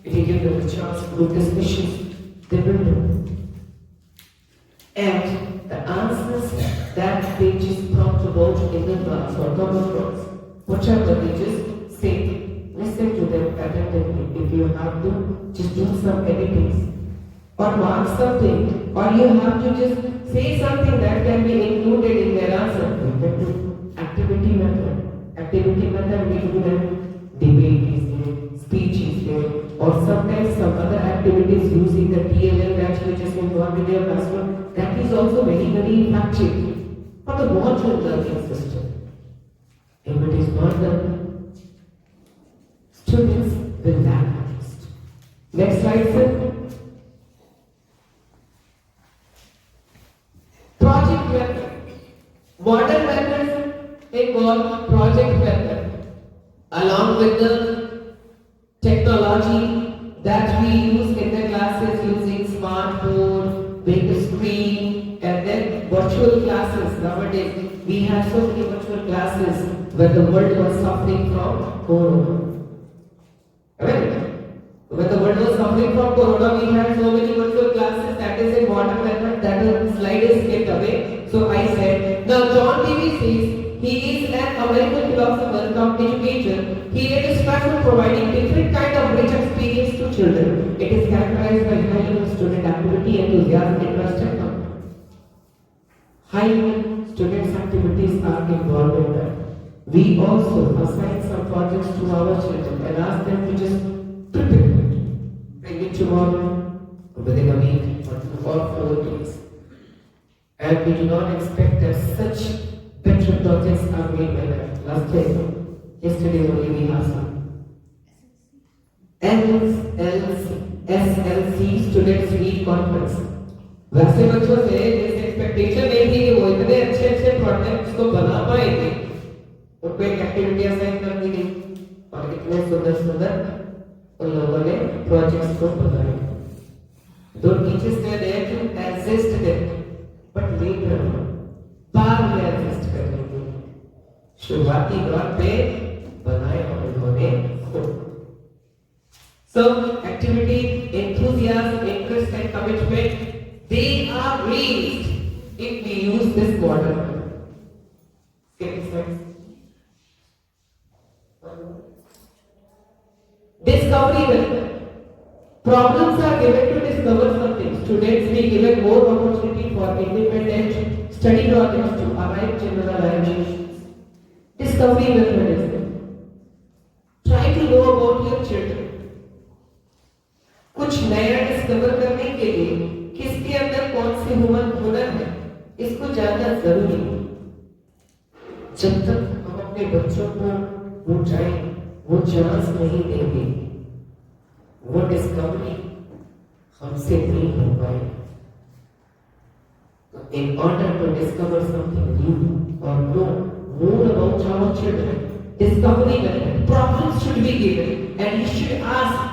If you give them a chance, group discussions, they will do. And the answers that they just talked about in the class or common words, whatever they just say, listen to them attentively. If you have to, just do some editings or mark something, or you have to just say something that can be included in their answer. You can do activity method. Activity method we do that debate is there, speech is there, or sometimes some other activities using the TLL that you just involved in your classroom. That is also very, very effective for the modern learning system. If it is not done, students will lack interest. Next slide, sir. Project method. Modern methods involve project method along with the technology that we use in the classes using smart board, big screen, and then virtual classes. Nowadays, we have so many virtual classes where the world was suffering from corona. Right? When the world was suffering from corona, we had so many virtual classes. That is a modern method. That the slide is kept away. So I said, now John Dewey says he is an American philosopher, come educator. He laid a stress on providing different kind of rich experience to children. It is characterized by high level student activity, enthusiasm, interest, and fun. High level students' activities are involved in that. We also assign some projects to our children and ask them to just prepare it. Bring it tomorrow, within a week, or 2 or 4 days. And we do not expect that such better projects are made by them. Last day, yesterday only we have some. SLC Students Week Conference. वैसे बच्चों से इस expectation नहीं थी कि वो इतने अच्छे अच्छे प्रोजेक्ट्स को बना पाएंगे, उनको एक एक्टिविटी असाइन कर दी गई और इतने सुंदर सुंदर उन लोगों ने प्रोजेक्ट्स को बनाए। दो टीचर्स थे there to assist them, but later बाद में असिस्ट करने के शुरुआती दौर पे बनाए और उन्होंने खुद। So activity, enthusiasm, interest and commitment, they are raised if we use this model. Skip this slide. Discovery method. Problems are given to discover something. Students be given more opportunity for independent study projects to arrive generalizations. Discovery method is there. Try to know about your children. कुछ नया discover करने के लिए किसके अंदर कौन सी हुनर है, इसको जानना जरूरी है। जब तक हम अपने बच्चों को वो चांस नहीं देंगे, वो डिस्कवरी हमसे नहीं हो पाएगी। तो in order to discover something new or know more about our children, discovery method, problems should be given and you should ask,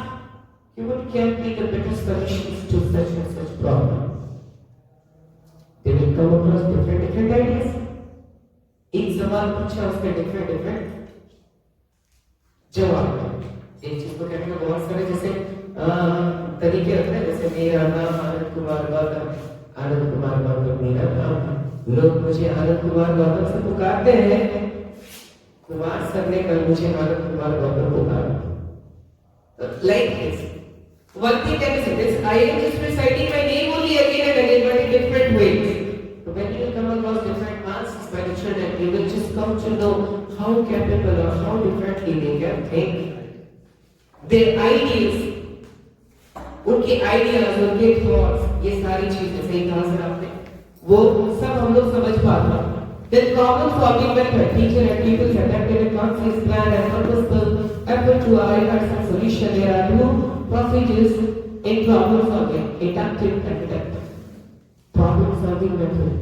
what can be the better solutions to such and such problem? They will come across different ideas. एक सवाल पूछा, उसके different जवाब। एक चीज को कहने का बहुत सारे जैसे तरीके होते हैं, जैसे मेरा नाम आनंद कुमार गौतम मेरा नाम, लोग मुझे आनंद कुमार गौतम से पुकारते हैं, कुमार सर ने कल मुझे आनंद कुमार गौतम पुकारा। Like this, one thing can be said is I am just reciting my name only again and again, but in different ways. So when you come across different answers by the children, you will just come to know how capable or how differently they can think. Their ideas, उनके ideas, उनके thoughts, ये सारी चीजें सही कहा sir आपने, वो सब हम लोग समझ पाते हैं। Then problem solving method, teacher and pupils adapted a concise plan and purposeful effort to arrive at some solution. There are two procedures in problem solving: inductive and deductive. Problem solving method.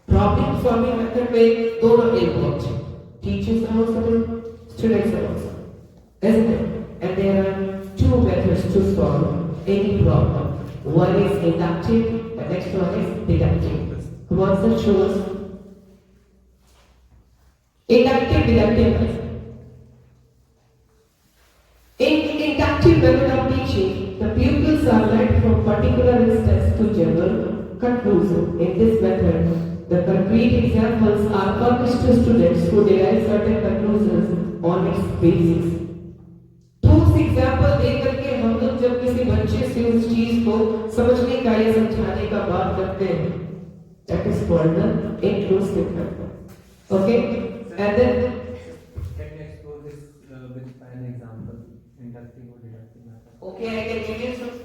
Problem solving method में दोनों involved हैं, teachers are also there, students are also, isn't it? And there are two methods to solve any problem. One is inductive, the next one is deductive. Who wants to show us? Inductive, deductive method. In inductive method of teaching, the pupils are led from particular instance to general conclusion. In this method, the concrete examples are published to students who derive certain conclusions on its basis. ठोस example देकर के हम लोग जब किसी बच्चे से उस चीज को समझने का या समझाने का बात करते हैं, that is called the inclusive method. Okay, and then Can you explore this with an example, inductive or deductive method? okay, I can give you some.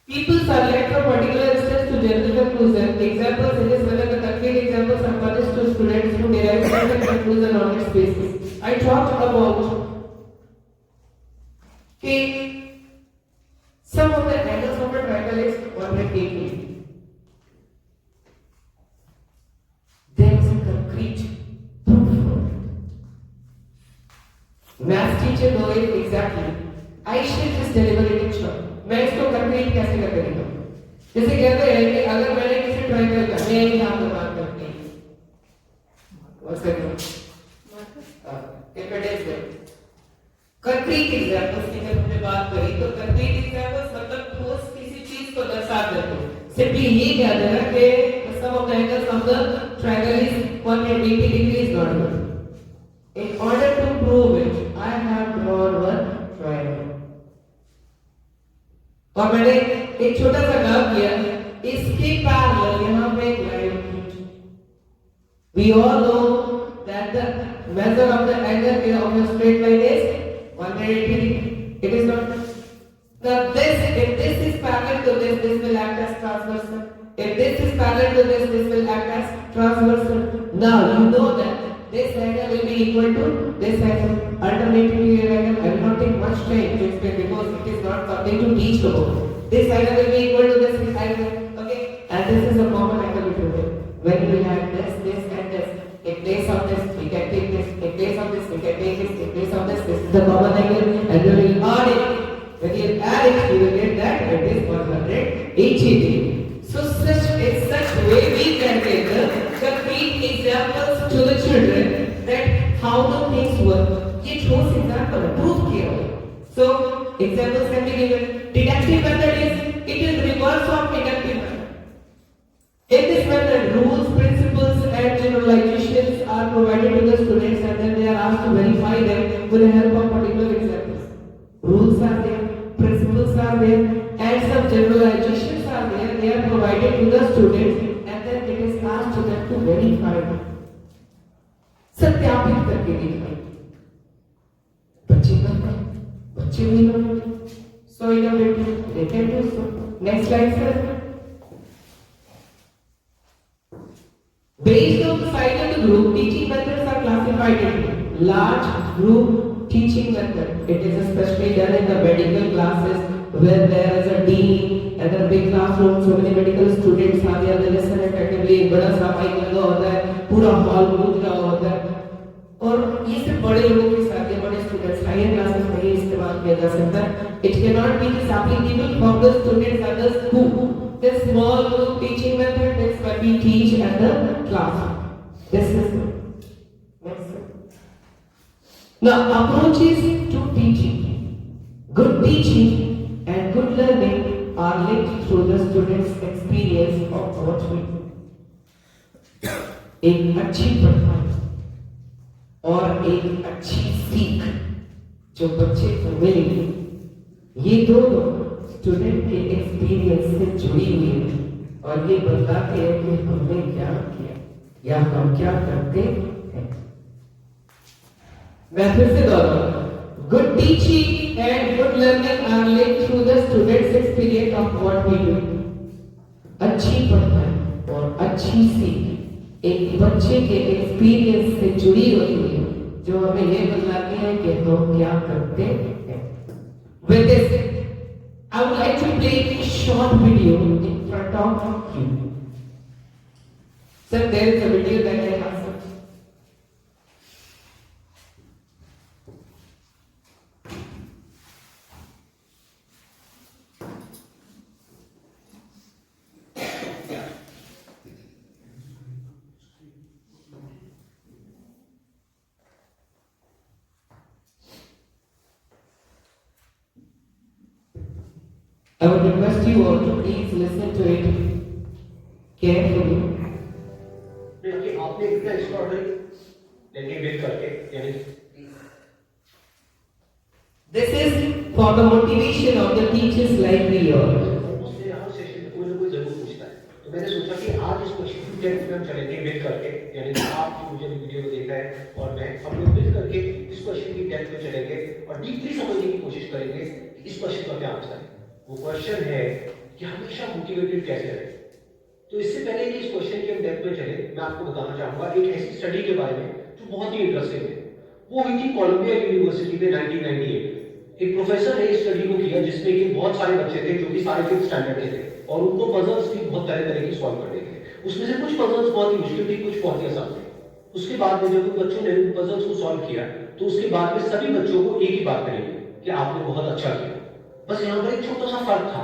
People are led from particular instance to general conclusion. Examples in this method, the concrete examples are published to students who derive certain conclusion on its basis. I talked about some of the angles of a triangle is 180. There is a concrete proof for it. Math teacher knows it exactly. I should just deliver it in short. मैं इसको concrete कैसे कर देगा? जैसे कहते हैं कि अगर मैंने किसी ट्रायंगल का मैं यहाँ पे बात करती हूँ, what's that name? Impedance है। कंक्रीट एग्जांपल्स की जब हमने बात करी तो कंक्रीट एग्जांपल्स मतलब ठोस किसी चीज को दर्शा देते हैं। सिंपली ये कह देना कि sum of the angles of the triangle is 180 degrees not good. In order to prove it, I have drawn one triangle. और मैंने एक छोटा सा काम किया, इसके पैरेलल यहाँ पे एक लाइन खींची। We all know that the measure of the angle of a straight line is 180 degree. It is not. Now if this is parallel to this, this will act as transversal. If this is parallel to this, this will act as transversal. Now you know that this angle will be equal to this angle. Alternatively, your angle. I will not take much time to explain because it is not something to teach about. This angle will be equal to this angle. Okay, and this is a common angle between them. When you have this, and this. In place of this, we can take this. In place of this, we can take this. In place of this, this is the common angle, and we will add it. When you add it, you will get that it is 180 degree. So in such way we can take the concrete examples to the children that how the things work. ये ठोस example है, proof किया हुआ। So examples can be given. Deductive method is reverse of inductive method. In this method, rules, principles, and generalizations are provided to the students, and then they are asked to verify them with the help of particular examples. Rules are there, principles are there, and some generalizations are there. They are provided to the students, and then it is asked to them to verify them. सत्यापित करके दिखाएं। बच्चे कर पाए, बच्चे भी लोग so innovative, they can do so. Next slide, sir. Based on the size of the group, teaching methods are classified into large group teaching method. It is especially done in the medical classes where there is a dean and a big classroom, so many medical students are there, they listen attentively, बड़ा सा mic लगा होता है, पूरा hall गूंज रहा होता है, और ये सिर्फ बड़े लोगों के साथ या बड़े स्टूडेंट्स हायर क्लासेस में ही इस्तेमाल किया जा सकता है. It cannot be applicable for the students at the school. The small group teaching method is what we teach at the class. This is next. Now approaches to teaching. Good teaching and good learning are linked through the students' experience of what we do. एक अच्छी पढ़ाई और एक अच्छी सीख जो बच्चे को मिलेगी, ये दोनों स्टूडेंट के एक्सपीरियंस से जुड़ी हुई है और ये बताते हैं कि हमने क्या किया या हम क्या करते हैं. मैं फिर से दोहराऊंगा. Good teaching and good learning are linked through the students' experience of what we do. अच्छी पढ़ाई और अच्छी सीख एक बच्चे के एक्सपीरियंस से जुड़ी हुई है जो हमें ये बताती है कि हम क्या करते हैं. With this, I would like to play a short video in front of you. Sir, there is a video that I have. I would request you all to please listen to it carefully. देखिए आपने इतना extraordinary landing base करके यानी This is for the motivation of the teachers like we all. उससे हर session में कोई ना कोई जरूर पूछता है, तो मैंने सोचा कि आज इस क्वेश्चन को डेप्थ में हम चलेंगे बेस करके, यानी आप जो मुझे वीडियो में देख रहे हैं और मैं हम लोग बेस करके इस क्वेश्चन की डेप्थ में चलेंगे और डीपली समझने की कोशिश करेंगे इस क्वेश्चन का क्या आंसर है. वो क्वेश्चन है कि हमेशा मोटिवेटेड कैसे रहें. तो इससे पहले कि इस क्वेश्चन के हम डेप्थ में चले, मैं आपको बताना चाहूंगा एक ऐसी स्टडी के बारे में जो बहुत ही इंटरेस्टिंग है. वो हुई थी कोलंबिया यूनिवर्सिटी में 1998. एक प्रोफेसर ने इस स्टडी को किया जिसमें कि बहुत सारे बच्चे थे जो कि सारे 5th स्टैंडर्ड के थे और उनको पजल्स भी बहुत तरह की सॉल्व करने थे. उसमें से कुछ पजल्स बहुत ही मुश्किल थी, कुछ बहुत ही आसान थे. उसके बाद में जब बच्चों ने पजल्स को सॉल्व किया तो उसके बाद में सभी बच्चों को एक ही बात कही कि आपने बहुत अच्छा किया. बस यहाँ पर एक छोटा सा फर्क था.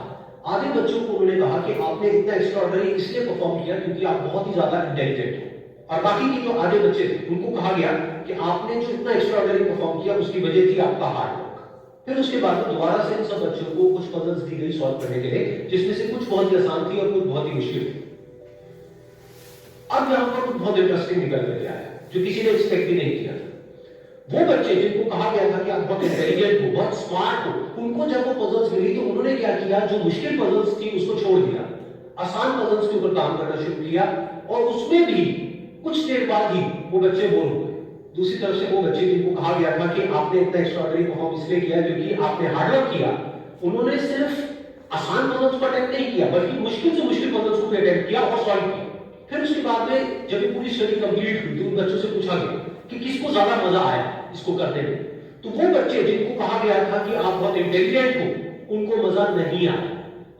आधे बच्चों को उन्होंने कहा कि आपने इतना एक्स्ट्राऑर्डिनरी इसलिए परफॉर्म किया क्योंकि आप बहुत ही ज्यादा इंटेलिजेंट हो, और बाकी के जो आधे बच्चे थे उनको कहा गया कि आपने जो इतना एक्स्ट्राऑर्डिनरी परफॉर्म किया उसकी वजह थी आपका हार्ड वर्क. फिर उसके बाद में दोबारा से इन सब बच्चों को कुछ पजल्स दी गई सॉल्व करने के लिए, जिसमें से कुछ बहुत ही आसान थी और कुछ बहुत ही मुश्किल थी. अब यहाँ पर कुछ बहुत इंटरेस्टिंग निकल कर आया जो किसी ने एक्सपेक्ट भी नहीं किया. वो बच्चे जिनको कहा गया था कि आप बहुत इंटेलिजेंट हो, बहुत स्मार्ट हो, उनको जब वो पजल्स मिली तो उन्होंने क्या किया, जो मुश्किल पजल्स थी उसको छोड़ दिया, आसान पजल्स के ऊपर काम करना शुरू किया और उसमें भी कुछ देर बाद ही वो बच्चे बोर हो गए. दूसरी तरफ से वो बच्चे जिनको कहा गया था कि आपने इतना एक्स्ट्राऑर्डिनरी परफॉर्म इसलिए किया क्योंकि आपने हार्डवर्क किया, उन्होंने सिर्फ आसान पजल्स को अटेम्प्ट नहीं किया बल्कि मुश्किल से मुश्किल पजल्स को भी अटेम्प्ट किया और सॉल्व किया. फिर उसके बाद में जब ये पूरी स्टडी कंप्लीट हुई तो उन बच्चों से पूछा गया कि किसको ज्यादा मजा आया इसको करने में. तो वो बच्चे जिनको कहा गया था कि आप बहुत इंटेलिजेंट हो, उनको मजा नहीं आया,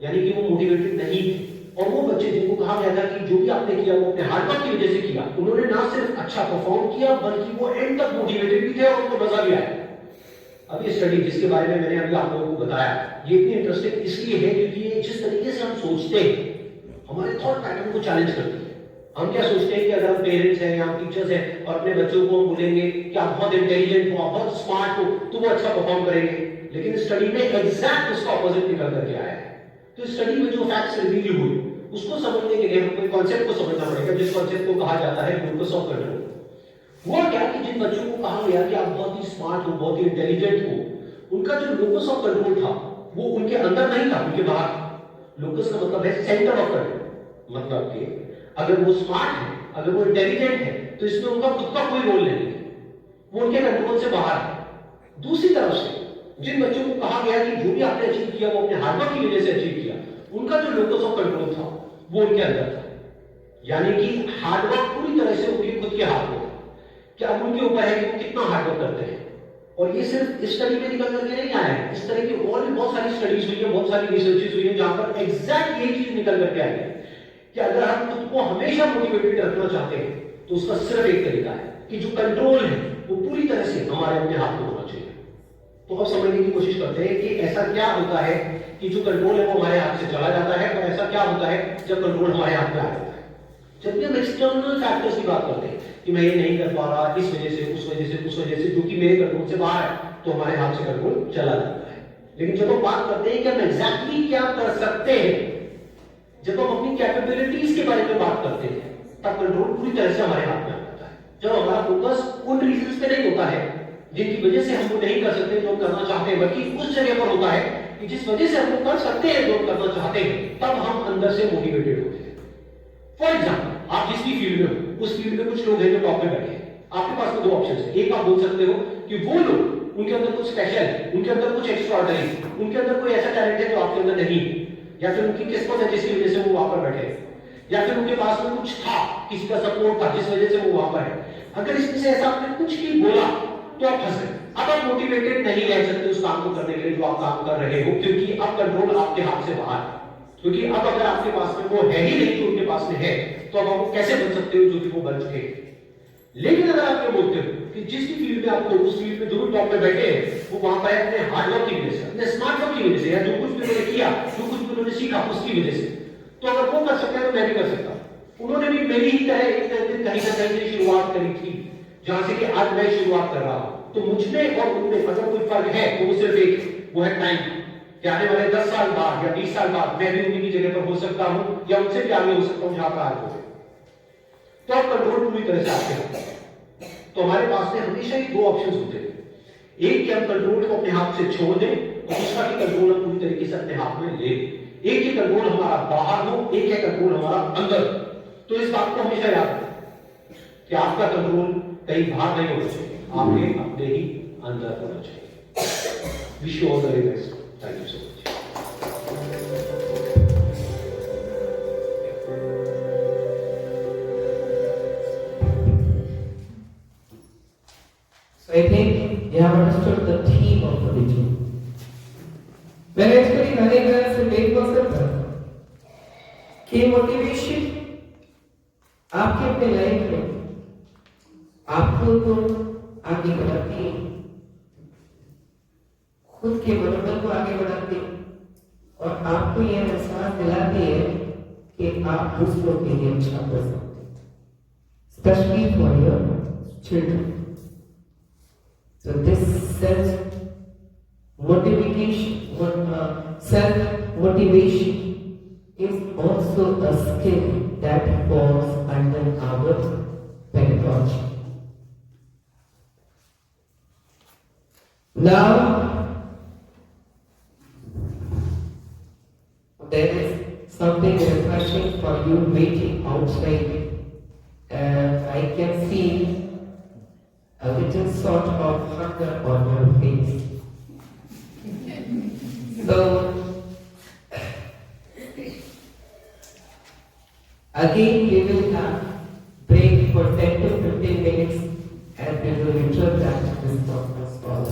यानी कि वो मोटिवेटेड नहीं थे. और वो बच्चे जिनको कहा गया था कि जो भी आपने किया वो अपने हार्डवर्क की वजह से किया, उन्होंने ना सिर्फ अच्छा परफॉर्म किया बल्कि वो एंड तक मोटिवेटेड भी थे और उनको मजा भी आया. अब ये स्टडी जिसके बारे में मैंने अभी आप लोगों को बताया, ये इतनी इंटरेस्टिंग इसलिए है क्योंकि ये जिस तरीके से हम सोचते हैं हमारे थॉट पैटर्न को चैलेंज करती है. हम क्या सोचते हैं कि अगर हम पेरेंट्स हैं या हम टीचर्स हैं और अपने बच्चों को हम बोलेंगे कि आप बहुत इंटेलिजेंट हो, आप बहुत स्मार्ट हो, तो वो अच्छा परफॉर्म करेंगे. लेकिन स्टडी में एग्जैक्ट उसका ऑपोजिट निकल करके आया है। तो स्टडी में जो फैक्ट्स रिवील हुए उसको समझने के लिए हमको एक कॉन्सेप्ट को समझना पड़ेगा, जिस कॉन्सेप्ट को कहा जाता है लोकस ऑफ कंट्रोल। हुआ क्या कि जिन बच्चों को कहा गया कि आप बहुत ही स्मार्ट हो, बहुत ही इंटेलिजेंट हो, उनका जो लोकस ऑफ कंट्रोल था वो उनके अंदर नहीं था, उनके बाहर। लोकस का मतलब है सेंटर ऑफ कंट्रोल, मतलब कि अगर वो स्मार्ट है, अगर वो इंटेलिजेंट है, तो इसमें उनका खुद का कोई रोल नहीं है, वो उनके कंट्रोल से बाहर है। दूसरी तरफ से जिन बच्चों को कहा गया कि जो भी आपने अचीव किया वो अपने हार्डवर्क की वजह से अचीव किया, उनका जो लोकस ऑफ कंट्रोल था वो उनके अंदर था, यानी कि हार्डवर्क पूरी तरह से उनके खुद के हाथ में था। क्या अब उनके ऊपर है कि वो कितना हार्डवर्क करते हैं। और ये सिर्फ इस स्टडी में निकल करके नहीं आया है, इस तरह की और भी बहुत सारी स्टडीज हुई है, बहुत सारी रिसर्चेस हुई है, जहां पर एग्जैक्ट यही चीज निकल करके आई है कि अगर हम खुद को हमेशा मोटिवेटेड रखना चाहते हैं तो उसका सिर्फ एक तरीका है कि जो कंट्रोल है वो पूरी तरह से हमारे अपने हाथ में होना चाहिए। तो अब समझने की कोशिश करते हैं कि ऐसा क्या होता है कि जो कंट्रोल है वो हमारे हाथ से चला जाता है, और ऐसा क्या होता है जब कंट्रोल हमारे हाथ में आ जाता है। जब भी हम एक्सटर्नल फैक्टर्स की बात करते हैं कि मैं ये नहीं कर पा रहा इस वजह से, उस वजह से, उस वजह से, जो कि मेरे कंट्रोल से बाहर है, तो हमारे हाथ से कंट्रोल चला जाता है। लेकिन जब हम बात करते हैं कि हम एग्जैक्टली क्या कर सकते हैं, जब हम अपनी कैपेबिलिटीज के बारे में बात करते हैं, तब कंट्रोल पूरी तरह से हमारे हाथ में आ जाता है। जब हमारा फोकस उन रीजंस पे नहीं होता है जिनकी वजह से हम वो नहीं कर सकते जो हम करना चाहते हैं, बल्कि उस जगह पर होता है कि जिस वजह से हम वो कर सकते हैं जो हम करना चाहते हैं, तब हम अंदर से मोटिवेटेड होते हैं। फॉर एग्जाम्पल, आप जिस भी फील्ड में हो, उस फील्ड में कुछ लोग हैं जो टॉप में बैठे हैं। आपके पास में दो ऑप्शन है। एक, आप बोल सकते हो कि वो लोग, उनके अंदर कुछ स्पेशल है, उनके अंदर कुछ एक्स्ट्राऑर्डिनरी, उनके अंदर कोई ऐसा टैलेंट है जो आपके अंदर नहीं, या फिर उनकी किस्मत है जिसकी वजह से वो वहां पर बैठे हैं, या फिर उनके पास में कुछ था, किसी का सपोर्ट था जिस वजह से वो वहां पर है। अगर इसमें से ऐसा आपने कुछ भी बोला तो आप फंस गए। अब आप मोटिवेटेड नहीं रह सकते उस काम को करने के लिए जो आप काम कर रहे हो, क्योंकि अब कंट्रोल आपके हाथ से बाहर है। क्योंकि अब अगर आपके पास में वो है ही नहीं जो उनके पास में है, तो अब आप कैसे बन सकते हो जो कि वो बन चुके हैं। लेकिन अगर आप ये बोलते हो कि जिस भी फील्ड में आपको, उस फील्ड में जो भी टॉप में बैठे हैं वो वहां पर अपने हार्डवर्क की वजह से, अपने स्मार्टवर्क की वजह से, या जो कुछ भी उन्होंने किया, जो कुछ भी उन्होंने सीखा उसकी वजह से, तो अगर वो कर सकते हैं तो मैं भी कर सकता हूं। उन्होंने भी मेरी ही तरह एक दिन कहीं ना कहीं से शुरुआत करी थी, जहां से कि आज मैं शुरुआत कर रहा हूं। तो मुझमें और उनमें अगर कोई फर्क है तो वो सिर्फ एक, वो है टाइम। कि आने वाले 10 साल बाद या 20 साल बाद मैं भी उन्हीं की जगह पर हो सकता हूं, या उनसे भी आगे हो सकता हूं जहां पर आज हो। तो अब कंट्रोल पूरी तरह से आपके हाथ में। तो हमारे पास में हमेशा ही दो ऑप्शंस होते हैं। एक कि हम कंट्रोल को अपने हाथ से छोड़ दें, और दूसरा कि कंट्रोल हम पूरी तरीके से अपने हाथ में ले। एक ही कंट्रोल हमारा बाहर हो, एक है कंट्रोल हमारा अंदर। तो इस बात को हमेशा याद रखें कि आपका कंट्रोल कहीं बाहर नहीं होना चाहिए, आपके अपने ही अंदर होना चाहिए। Wish you all the very best. Thank you so much. So I think you have understood the theme of the video. मैंने एक्चुअली गाने गाने से मेक मकसद था कि मोटिवेशन आपके अपने लाइफ में आपको तो आगे बढ़ाती है, खुद के मनोबल को आगे बढ़ाती है, और आपको यह एहसास दिलाती है कि आप दूसरों के लिए अच्छा कर सकते हैं, specially for your children. So this self-motivation is also a skill that falls under our pedagogy. Now, there is something refreshing for you waiting outside. I can see a little sort of hunger on your face. So, again we will have break for 10 to 15 minutes, and we will return back to this conference call.